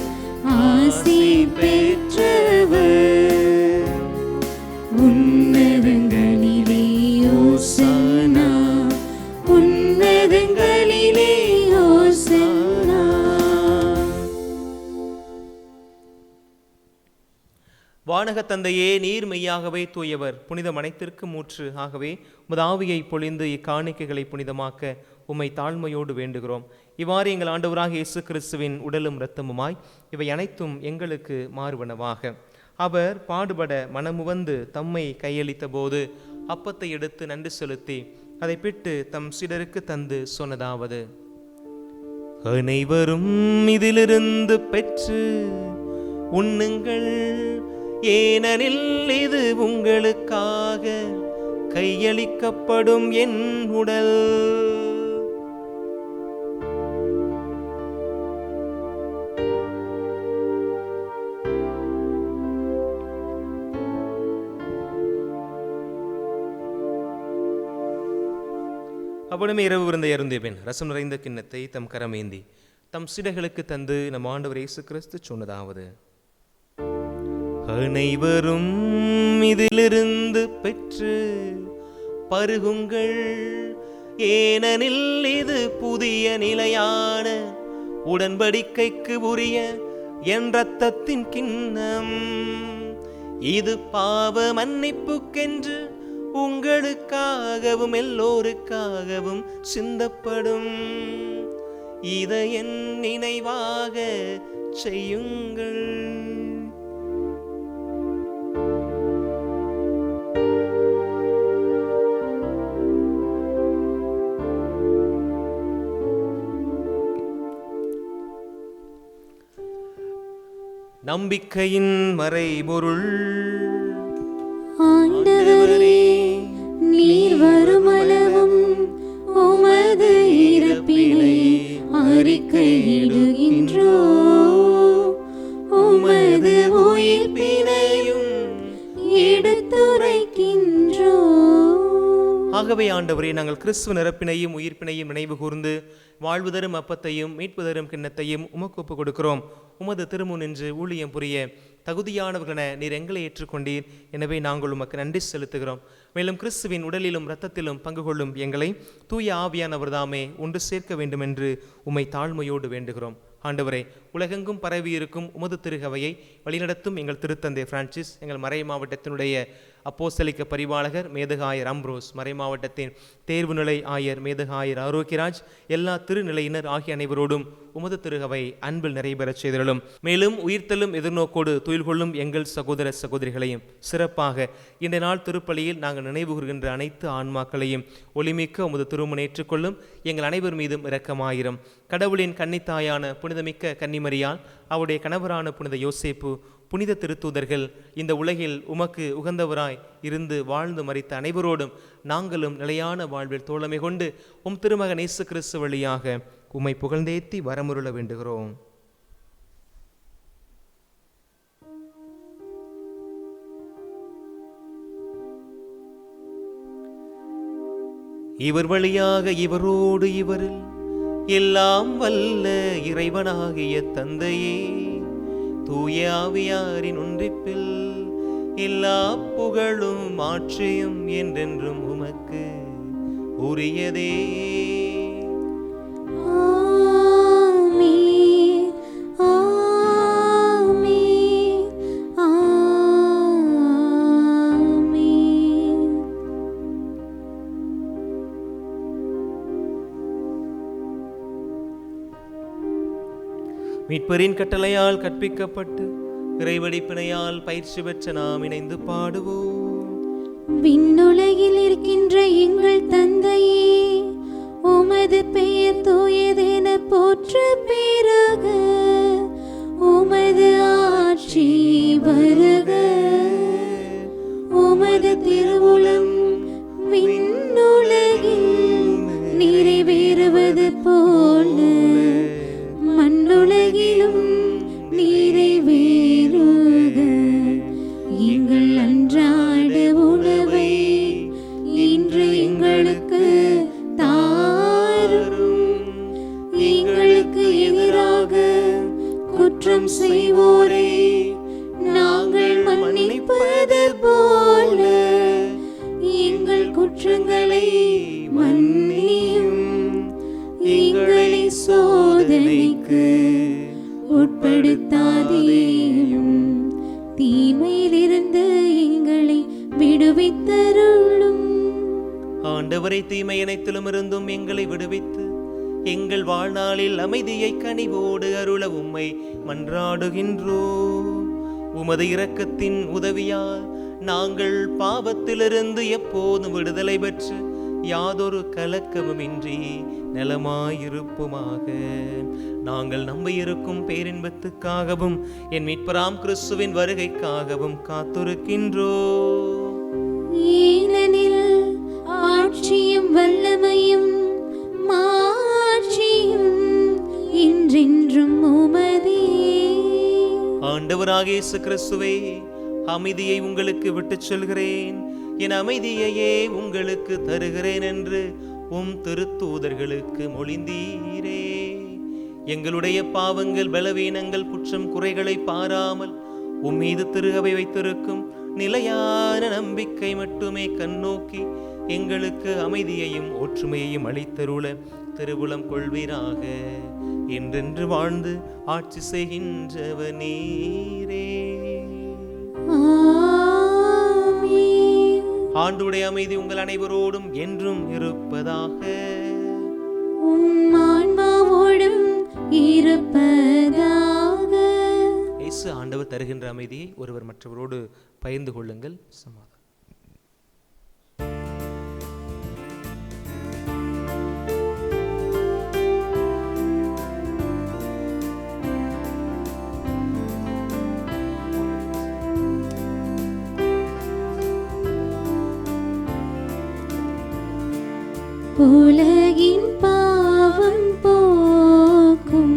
ஆசி பெற்றவர். உன்னதங்களிலே ஓசன்னா. உன்னதங்களிலே ஓசன்னா. வானக தந்தையே, நீர் மெய்யாகவே தூயவர், புனிதம் அனைத்திற்கு மூற்று. ஆகவே உமது ஆவியை பொழிந்து இக்காணிக்கைகளை புனிதமாக்க உம்மை தாழ்மையோடு வேண்டுகிறோம். இவ்வாறு எங்கள் ஆண்டவராக இயேசு கிறிஸ்துவின் உடலும் இரத்தமுமாய் இவை அனைத்தும் எங்களுக்கு மாறுவனவாக. அவர் பாடுபட மனமுவந்து தம்மை கையளித்த போது அப்பத்தை எடுத்து நன்றி செலுத்தி அதை பிட்டு தம் சீடருக்கு தந்து சொன்னதாவது: அனைவரும் இதிலிருந்து பெற்று உண்ணுங்கள், ஏனெனில் இது உங்களுக்காக கையளிக்கப்படும் என் உடல். அவ்விடமே இரவு விருந்தை அருந்திய பின் ரசம் நிறைந்த கிண்ணத்தை தம் கரமேந்தி தம் சிடைகளுக்கு தந்து நம் ஆண்டவர் இயேசு கிறிஸ்து சொன்னதாவது: அனைவரும் இதிலிருந்து பெற்று பருகுங்கள், ஏனெனில் இது புதிய நிலையான உடன்படிக்கைக்கு உரிய என் இரத்தத்தின் கிண்ணம். இது பாவ மன்னிப்புக்கென்று உங்களுக்காகவும் எல்லோருக்காகவும் சிந்தப்படும். இதை என் நினைவாக செய்யுங்கள். நம்பிக்கையின் மறைபொருள். ஆண்டவரே, நீர் வருமளவும் உமது இறப்பினை அறிக்கையிடுகின்றோ, உமது உயிர்ப்பினையும் எடுத்துரைக்கின்றோ. ஆகவே ஆண்டவரே, நாங்கள் கிறிஸ்துவின் இறப்பினையும் உயிர்ப்பினையும் நினைவு கூர்ந்து வாழ்வு தரும் அப்பத்தையும் மீட்பு தரும் கிண்ணத்தையும் உமக்கு ஒப்புக் கொடுக்கிறோம். உமது திருமுன் நின்று ஊழியம் புரிய தகுதியானவர்களென நீர் எங்களை ஏற்றுக்கொண்டீர். எனவே நாங்கள் உமக்கு நன்றி செலுத்துகிறோம். மேலும் கிறிஸ்துவின் உடலிலும் இரத்தத்திலும் பங்கு கொள்ளும் எங்களை தூய ஆவியானவர் தாமே ஒன்று சேர்க்க வேண்டும் என்று உம்மை தாழ்மையோடு வேண்டுகிறோம். ஆண்டவரே, உலகெங்கும் பரவி இருக்கும் உமது திருகவையை வழிநடத்தும் எங்கள் திருத்தந்தை பிரான்சிஸ், எங்கள் மறை மாவட்டத்தினுடைய அப்போஸ்தலிக்க பரிபாலகர் மேதகாயர் அம்ப்ரோஸ், மறை மாவட்டத்தின் தேர்வுநிலை ஆயர் மேதகாயர் ஆரோக்கியராஜ், எல்லா திருநிலையினர் ஆகிய அனைவரோடும் உமது திருகவை அன்பில் நிறைவேறச் செய்தலும். மேலும் உயிர்த்தலும் எதிர்நோக்கோடு துயில் கொள்ளும் எங்கள் சகோதர சகோதரிகளையும், சிறப்பாக இந்த நாள் திருப்பலியில் நாங்கள் நினைவு கூறுகின்ற அனைத்து ஆன்மாக்களையும் ஒளிமிக்க உமது திருமுன் ஏற்றுக்கொள்ளும். எங்கள் அனைவர் மீதும் இரக்கமாயிரும். கடவுளின் கன்னித்தாயான புனிதமிக்க கன்னிமரியால், அவருடைய கணவரான புனித யோசேப்பு, புனித திருத்தூதர்கள், இந்த உலகில் உமக்கு உகந்தவராய் இருந்து வாழ்ந்து மரித்த அனைவரோடும் நாங்களும் நிலையான வாழ்வில் தோழமை கொண்டு உம் திருமகன் இயேசு கிறிஸ்து வழியாக உம்மை புகழ்ந்தேத்தி வரமுருள வேண்டுகிறோம். இவர் வழியாக இவரோடு இவரில் எல்லாம் வல்ல இறைவனாகிய தந்தையே, தூய ஆவியாரின் ஒன்றிப்பில் எல்லா புகழும் ஆட்சியும் என்றென்றும் உமக்கு உரியதே. மீட்பரின் கட்டளையால் கற்பிக்கப்பட்டு இறைவடிப்பினையால் பயிற்சி பெற்ற நாம் இணைந்து பாடுவோம். விண்ணுலகில் இருக்கின்ற எங்கள் தந்தையே, உமது பெயர் தூயதென போற்ற பெருக, உமது ஆட்சி வருக, உமது திருவுளம் விண்ணுலகில் நிறைவேறுவது போல மண்ணுலகிலும் நிறைவேறுக. எங்கள் அன்றாட உணவை இன்று எங்களுக்கு தாரும். எங்களுக்கு எதிராக குற்றம் செய்வோரை நாங்கள் மன்னிப்பது போல எங்கள் குற்றங்களை மன்னியும். எங்களை சோதனைக்கு உட்படுத்தாதேயும், தீமையிலிருந்து எங்களை விடுவித்தருளும். ஆண்டவரை, தீமை அனைத்திலும் இருந்தும் எங்களை விடுவித்து எங்கள் வாழ்நாளில் அமைதியை கனிவோடு அருள உம்மை மன்றாடுகின்றோம். உமது இரக்கத்தின் உதவியால் நாங்கள் பாவத்திலிருந்து எப்போதும் விடுதலை பெற்று யாதொரு கலக்கமுமின்றி நலமாயிருப்புமாக. நாங்கள் நம்பியிருக்கும் பேரின்பத்துக்காகவும் என் மீட்பராம் கிறிஸ்துவின் வருகைக்காகவும் காத்திருக்கின்றோம். ஏனெனில் ஆட்சியும் வல்லமையும் மாட்சியும் என்றென்றும் உமதே. ஆண்டவராகிய இயேசு கிறிஸ்துவே, அமைதியை உங்களுக்கு விட்டுச் சொல்கிறேன், என் அமைதியையே உங்களுக்கு தருகிறேன் என்று உம் திருத்தூதர்களுக்கு மொழிந்தீரே. எங்களுடைய பாவங்கள், பலவீனங்கள், குற்றம் குறைகளை பாராமல் உம் மீது திருகவை வைத்திருக்கும் நிலையான நம்பிக்கை மட்டுமே கண்ணோக்கி எங்களுக்கு அமைதியையும் ஒற்றுமையையும் அளித்தருள திருவுளம் கொள்வீராக. என்றென்று வாழ்ந்து ஆட்சி செய்கின்றவர் நீரே. ஆண்டுடைய அமைதி உங்கள் அனைவரோடும் என்றும் இருப்பதாக. உம் ஆன்மாவோடும் இருப்பதாக. இயேசு ஆண்டவர் தருகின்ற அமைதியை ஒருவர் மற்றவரோடு பகிர்ந்து கொள்ளுங்கள். சமாதானம். உலகின் பாவம் போக்கும்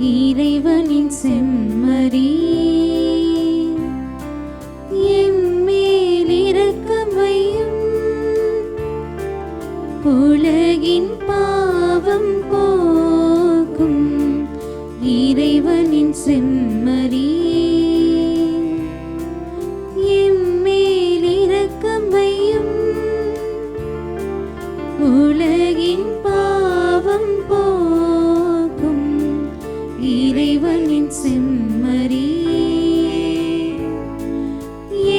இறைவனின் செம்மறி, என் மேல் இரக்கம் வையும். உலகின் பாவம் போக்கும் இறைவனின் செம்மறி, என் மேல் இரக்கம் வையும். உலகின் பாவம் போக்கும் இறைவனின் செம்மறி,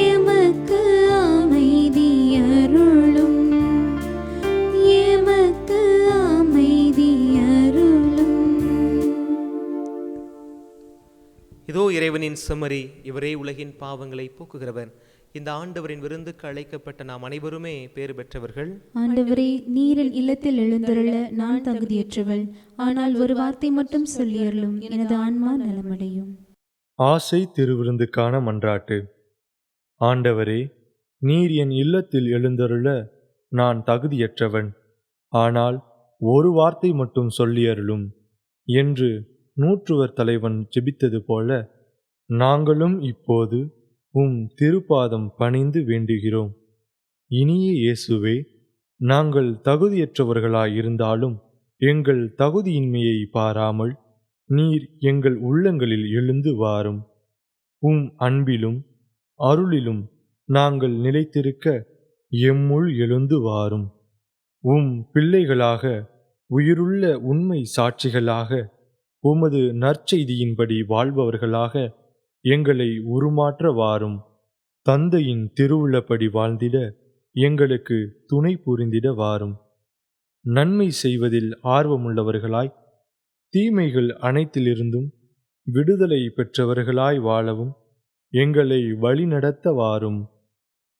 எமக்கு அமைதி அருளும், எமக்கு அமைதி அருளும். இதோ இறைவனின் செம்மறி, இவரே உலகின் பாவங்களை போக்குகிறவர். இந்த ஆண்டவரின் விருந்துக்கு அழைக்கப்பட்ட நாம் அனைவருமே பேறு பெற்றவர்கள். ஆண்டவரே, நீரின் இல்லத்தில் எழுந்தருள நான் தகுதியற்றவள். ஆனால் ஒரு வார்த்தை மட்டும் சொல்லியருளும், எனது ஆன்மா நலமடையும். ஆசை திருவிருந்துக்கான மன்றாட்டு. ஆண்டவரே, நீர் என் இல்லத்தில் எழுந்தருள நான் தகுதியற்றவன். ஆனால் ஒரு வார்த்தை மட்டும் சொல்லியருளும் என்று நூற்றுவர் தலைவன் ஜெபித்தது போல நாங்களும் இப்போது உம் திருப்பாதம் பணிந்து வேண்டுகிறோம். இனிய இயேசுவே, நாங்கள் தகுதியற்றவர்களாயிருந்தாலும் எங்கள் தகுதியின்மையை பாராமல் நீர் எங்கள் உள்ளங்களில் எழுந்து வாரும். உம் அன்பிலும் அருளிலும் நாங்கள் நிலைத்திருக்க எம்முள் எழுந்து வாரும். உம் பிள்ளைகளாக, உயிருள்ள உண்மை சாட்சிகளாக, உமது நற்செய்தியின்படி வாழ்பவர்களாக எங்களை உருமாற்ற வாரும். தந்தையின் திருவுள்ளப்படி வாழ்ந்திட எங்களுக்கு துணை புரிந்திட வாரும். நன்மை செய்வதில் ஆர்வமுள்ளவர்களாய், தீமைகள் அனைத்திலிருந்தும் விடுதலை பெற்றவர்களாய் வாழவும் எங்களை வழிநடத்த வாரும்.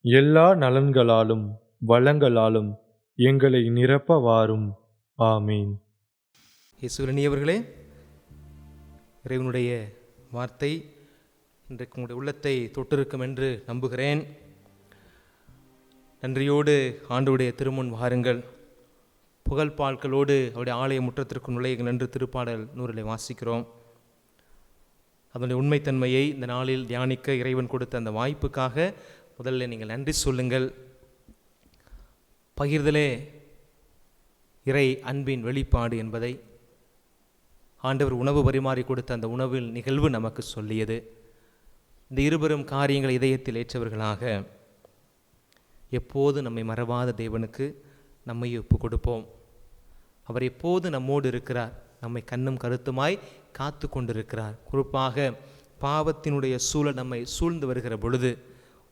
எல்லா நலன்களாலும் வளங்களாலும் எங்களை நிரப்ப வாரும். ஆமீன். இயேசுவினியவர்களே, இறைவனுடைய வார்த்தை இன்றைக்கு உங்களுடைய உள்ளத்தை தொட்டிருக்கும் என்று நம்புகிறேன். நன்றியோடு ஆண்டவருடைய திருமுன் வாருங்கள். புகழ்பால்களோடு அவருடைய ஆலய முற்றத்திற்கு நுழையுங்கள் என்று திருப்பாடல் 100 வாசிக்கிறோம். அதனுடைய உண்மைத்தன்மையை இந்த நாளில் தியானிக்க இறைவன் கொடுத்த அந்த வாய்ப்புக்காக முதல்ல நீங்கள் நன்றி சொல்லுங்கள். பகிர்தலே இறை அன்பின் வெளிப்பாடு என்பதை ஆண்டவர் உணவு பரிமாறி கொடுத்த அந்த உணவில் நிகழ்வு நமக்கு சொல்லியது. இந்த இருவரும் காரியங்களை இதயத்தில் ஏற்றவர்களாக எப்போது நம்மை மறவாத தேவனுக்கு நம்மை ஒப்பு கொடுப்போம். அவர் எப்போது நம்மோடு இருக்கிறார், நம்மை கண்ணும் கருத்துமாய் காத்து கொண்டிருக்கிறார். குறிப்பாக பாவத்தினுடைய சூழல் நம்மை சூழ்ந்து வருகிற பொழுது,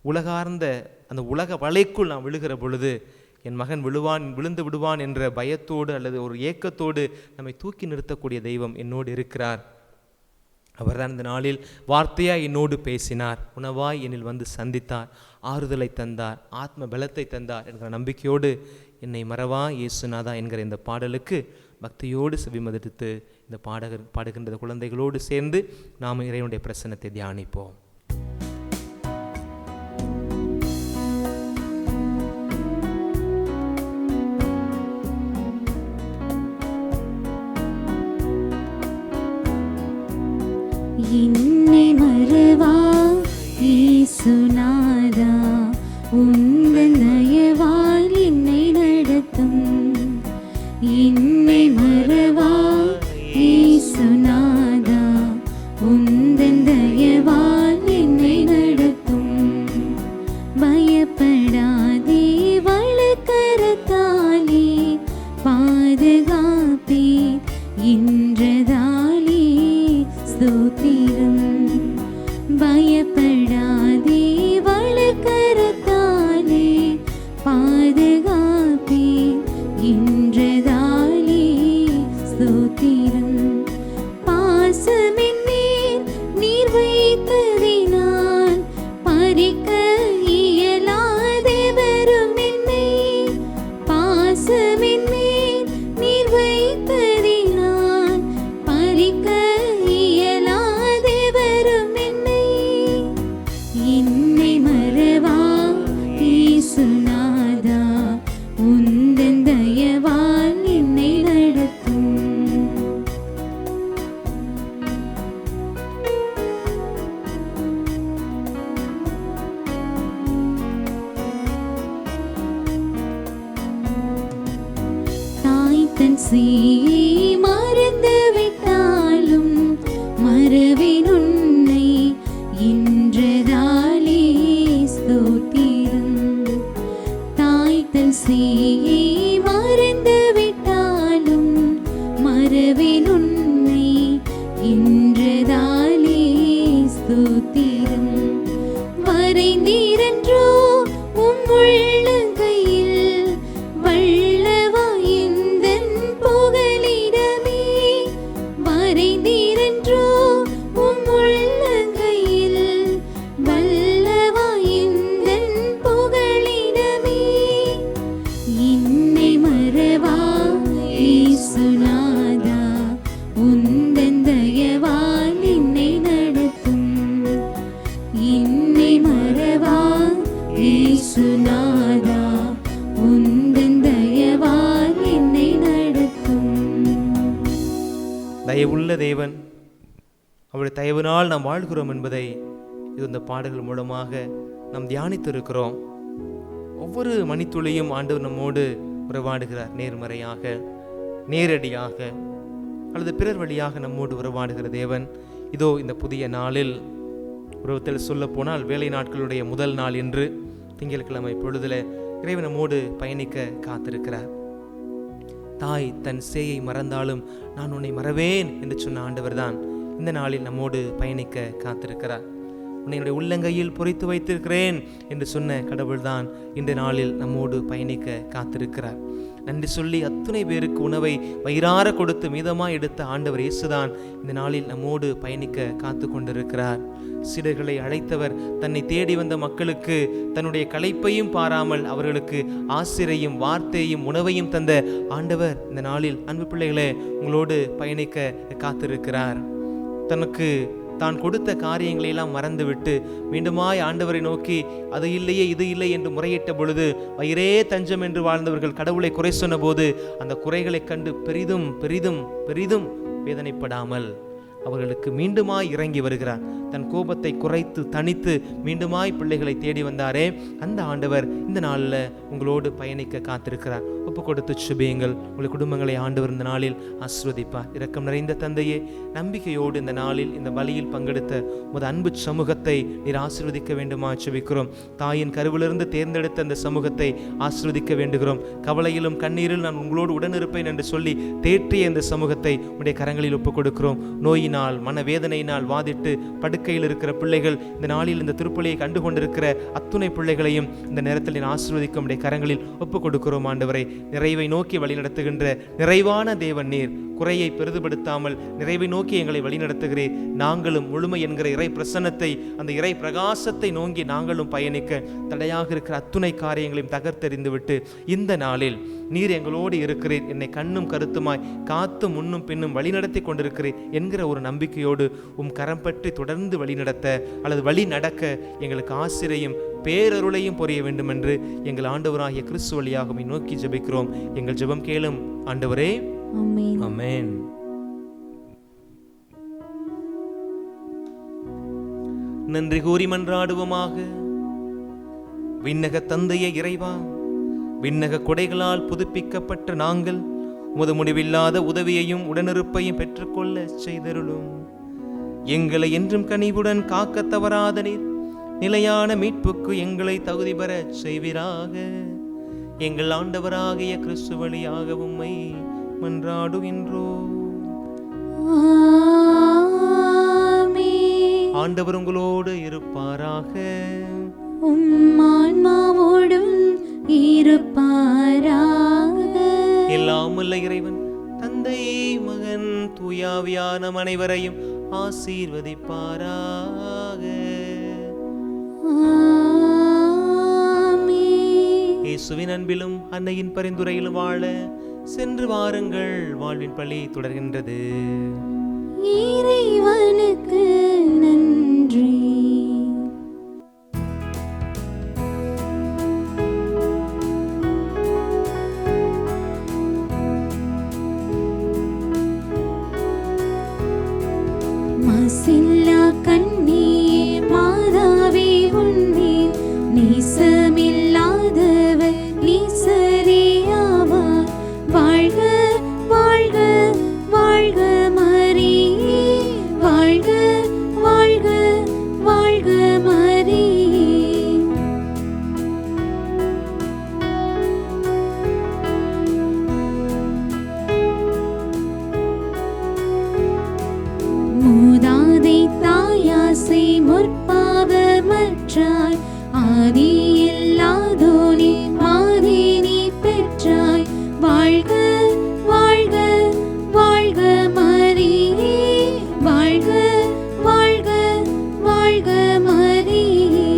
உலகார்ந்த அந்த உலக வலைக்குள் நாம் விழுகிற பொழுது, என் மகன் விழுந்து விடுவான் என்ற பயத்தோடு அல்லது ஒரு ஏக்கத்தோடு நம்மை தூக்கி நிறுத்தக்கூடிய தெய்வம் என்னோடு இருக்கிறார். அவர்தான் இந்த நாளில் வார்த்தையாய் என்னோடு பேசினார், உணவாய் என்னில் வந்து சந்தித்தார், ஆறுதலை தந்தார், ஆத்ம பலத்தை தந்தார் என்கிற நம்பிக்கையோடு என்னை மறவா இயேசுநாதா என்கிற இந்த பாடலுக்கு பக்தியோடு செவிமதித்து இந்த பாடுகின்ற குழந்தைகளோடு சேர்ந்து நாம் இறைவனுடைய பிரசன்னத்தை தியானிப்போம். என்னை மறவா இயேசுநாதா, உந்தன் தயவால் என்னை நடத்தும். சேயை மறந்து விட்டாலும் மறவேன் உன்னை என்றதாலே ஸ்தோத்திரம். தாய் தன் சேயை மறந்து விட்டாலும் மறவேன் உன்னை என்றதாலே ஸ்தோத்திரம். வரைந்தீரன்றோ உம் உள்ளங்கையில் வல்லவாயிந்தன் புகலிடமே. வரைந்தீரன்றோ உம் உள்ளங்கையில் வல்லவாயிந்தன் புகலிடமே. என்னை மறவா இயேசுநாதா, உந்தன் தயவால் என்னை நடத்தும். என்னை மறவா இயேசுநாதா, உந்தன் தயவால் என்னை நடத்தும். தயவுள்ள தேவன், அவருடைய தயவினால் நாம் வாழ்கிறோம் என்பதை இது இந்த பாடல்கள் மூலமாக நாம் தியானித்திருக்கிறோம். ஒவ்வொரு மணித்துளியும் ஆண்டவர் நம்மோடு உறவாடுகிறார். நேர்மறையாக, நேரடியாக அல்லது பிறர் வழியாக நம்மோடு உறவாடுகிற தேவன் இதோ இந்த புதிய நாளில், உறவத்தில் சொல்ல போனால் வேலை நாட்களுடைய முதல் நாள் என்று திங்கட்கிழமை பொழுதில் இறைவன் நம்மோடு பயணிக்க காத்திருக்கிறார். தாய் தன் சேயை மறந்தாலும் நான் உன்னை மறவேன் என்று சொன்ன ஆண்டவர் தான் இந்த நாளில் நம்மோடு பயணிக்க காத்திருக்கிறார். உன்னை என்னுடைய உள்ளங்கையில் பொறித்து வைத்திருக்கிறேன் என்று சொன்ன கடவுள்தான் இந்த நாளில் நம்மோடு பயணிக்க காத்திருக்கிறார். நன்றி சொல்லி அத்துணை பேருக்கு உணவை வயிறார கொடுத்து மீதமாய் எடுத்த ஆண்டவர் இயேசுதான் இந்த நாளில் நம்மோடு பயணிக்க காத்து கொண்டிருக்கிறார். சீடர்களை அழைத்தவர் தன்னை தேடி வந்த மக்களுக்கு தன்னுடைய களைப்பையும் பாராமல் அவர்களுக்கு ஆசிரையும் வார்த்தையும் உணவையும் தந்த ஆண்டவர் இந்த நாளில் அன்பு பிள்ளைகளே உங்களோடு பயணிக்க காத்திருக்கிறார். தனக்கு தான் கொடுத்த காரியங்களை எல்லாம் மறந்துவிட்டு மீண்டுமாய் ஆண்டவரை நோக்கி அது இல்லையே இது இல்லை என்று முறையிட்ட பொழுது வயிறே தஞ்சம் என்று வாழ்ந்தவர்கள் கடவுளை குறை சொன்ன போது அந்த குறைகளை கண்டு பெரிதும் பெரிதும் பெரிதும் வேதனைப்படாமல் அவர்களுக்கு மீண்டுமாய் இறங்கி வருகிறார். தன் கோபத்தை குறைத்து தனித்து மீண்டுமாய் பிள்ளைகளை தேடி வந்தாரே அந்த ஆண்டவர் இந்த நாளில் உங்களோடு பயணிக்க காத்திருக்கிறார். ஒப்பு கொடுத்து சுபியுங்கள். உங்கள் குடும்பங்களை ஆண்டவர் இந்த நாளில் ஆசீர்வதிப்பார். இரக்கம் நிறைந்த தந்தையே, நம்பிக்கையோடு இந்த நாளில் இந்த பலியில் பங்கெடுத்த உமது அன்பு சமூகத்தை நீர் ஆசீர்வதிக்க வேண்டுமா சுபிக்கிறோம். தாயின் கருவிலிருந்து தேர்ந்தெடுத்த அந்த சமூகத்தை ஆசீர்வதிக்க வேண்டுகிறோம். கவலையிலும் கண்ணீரில் நான் உங்களோடு உடனிருப்பேன் என்று சொல்லி தேற்றிய இந்த சமூகத்தை உடைய கரங்களில் ஒப்புக் கொடுக்கிறோம். நோயினால் மனவேதனையினால் வாதிட்டு படுக்கையில் இருக்கிற பிள்ளைகள், இந்த நாளில் இந்த திருப்பலியை கண்டு கொண்டிருக்கிற அத்துணை பிள்ளைகளையும் இந்த நேரத்தில் நான் ஆசீர்வதிக்க உடைய கரங்களில் ஒப்புக் கொடுக்கிறோம். ஆண்டவரை, நிறைவை நோக்கி வழிநடத்துகின்ற நிறைவான தேவன் நீர். குறையை பெரிதுபடுத்தாமல் நிறைவை நோக்கி எங்களை வழிநடத்துகிறேன். நாங்களும் முழுமை என்கிற இறை பிரசன்னத்தை, அந்த இறை பிரகாசத்தை நோக்கி நாங்களும் பயணிக்க தடையாக இருக்கிற அத்துணை காரியங்களையும் தகர்த்தெறிந்து விட்டு இந்த நாளில் நீர் எங்களோடு இருக்கிறீர், என்னை கண்ணும் கருத்துமாய் காத்து முன்னும் பின்னும் வழிநடத்தி கொண்டிருக்கிறேன் என்கிற ஒரு நம்பிக்கையோடு கரம் பற்றி தொடர்ந்து வழிநடத்த அல்லது வழி நடக்க எங்களுக்கு ஆசிரையும் பேரருளையும் புரிய வேண்டும் என்று எங்கள் ஆண்டவராகிய கிறிஸ்து வழியாக நோக்கி ஜெபிக்கிறோம். எங்கள் ஜெபம் கேளும் ஆண்டவரே. ஆமென். ஆமென். நன்றி கூறி மன்றாடுவோமாக. விண்ணக தந்தையே இறைவா, விண்ணக கொடைகளால் புதுப்பிக்கப்பட்ட நாங்கள் உமது முடிவில்லாத உதவியையும் உடனிருப்பையும் பெற்றுக்கொள்ள செய்தருளும். எங்களை என்றும் கனிவுடன் காக்க தவறாத நீர் நிலையான மீட்புக்கு எங்களை தகுதி பெற செய்வீராக. எங்கள் ஆண்டவராகிய கிறிஸ்து வழியாக உம்மை மன்றாடுகின்றோம். ஆண்டவர் உங்களோடு இருப்பாராக. உம் ஆன்மாவோடும் இருப்பாராக. எல்லாம் வல்ல இறைவன் தந்தை, மகன், தூயாவியான அனைவரையும் ஆசீர்வதிப்பாராக. இயேசுவின் அன்பிலும் அன்னையின் பரிந்துரையிலும் வாழ சென்று வாருங்கள். வாழ்வின் பள்ளி தொடர்கின்றது. இறைவனுக்கு நன்றி. மாசில்லா கண்ணியே மாதாவே உன்னே நேசமில்லாதவர் நீசரேயாவார். வாழ்க பெற்றாய், ஆதியில்லாதோனே மாறி நீ பெற்றாய். வாழ்க வாழ்க வாழ்க மரியே, வாழ்க வாழ்க வாழ்க மரியே.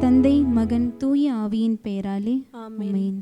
தந்தை, மகன், தூய ஆவியின் பெயராலே ஆமென்.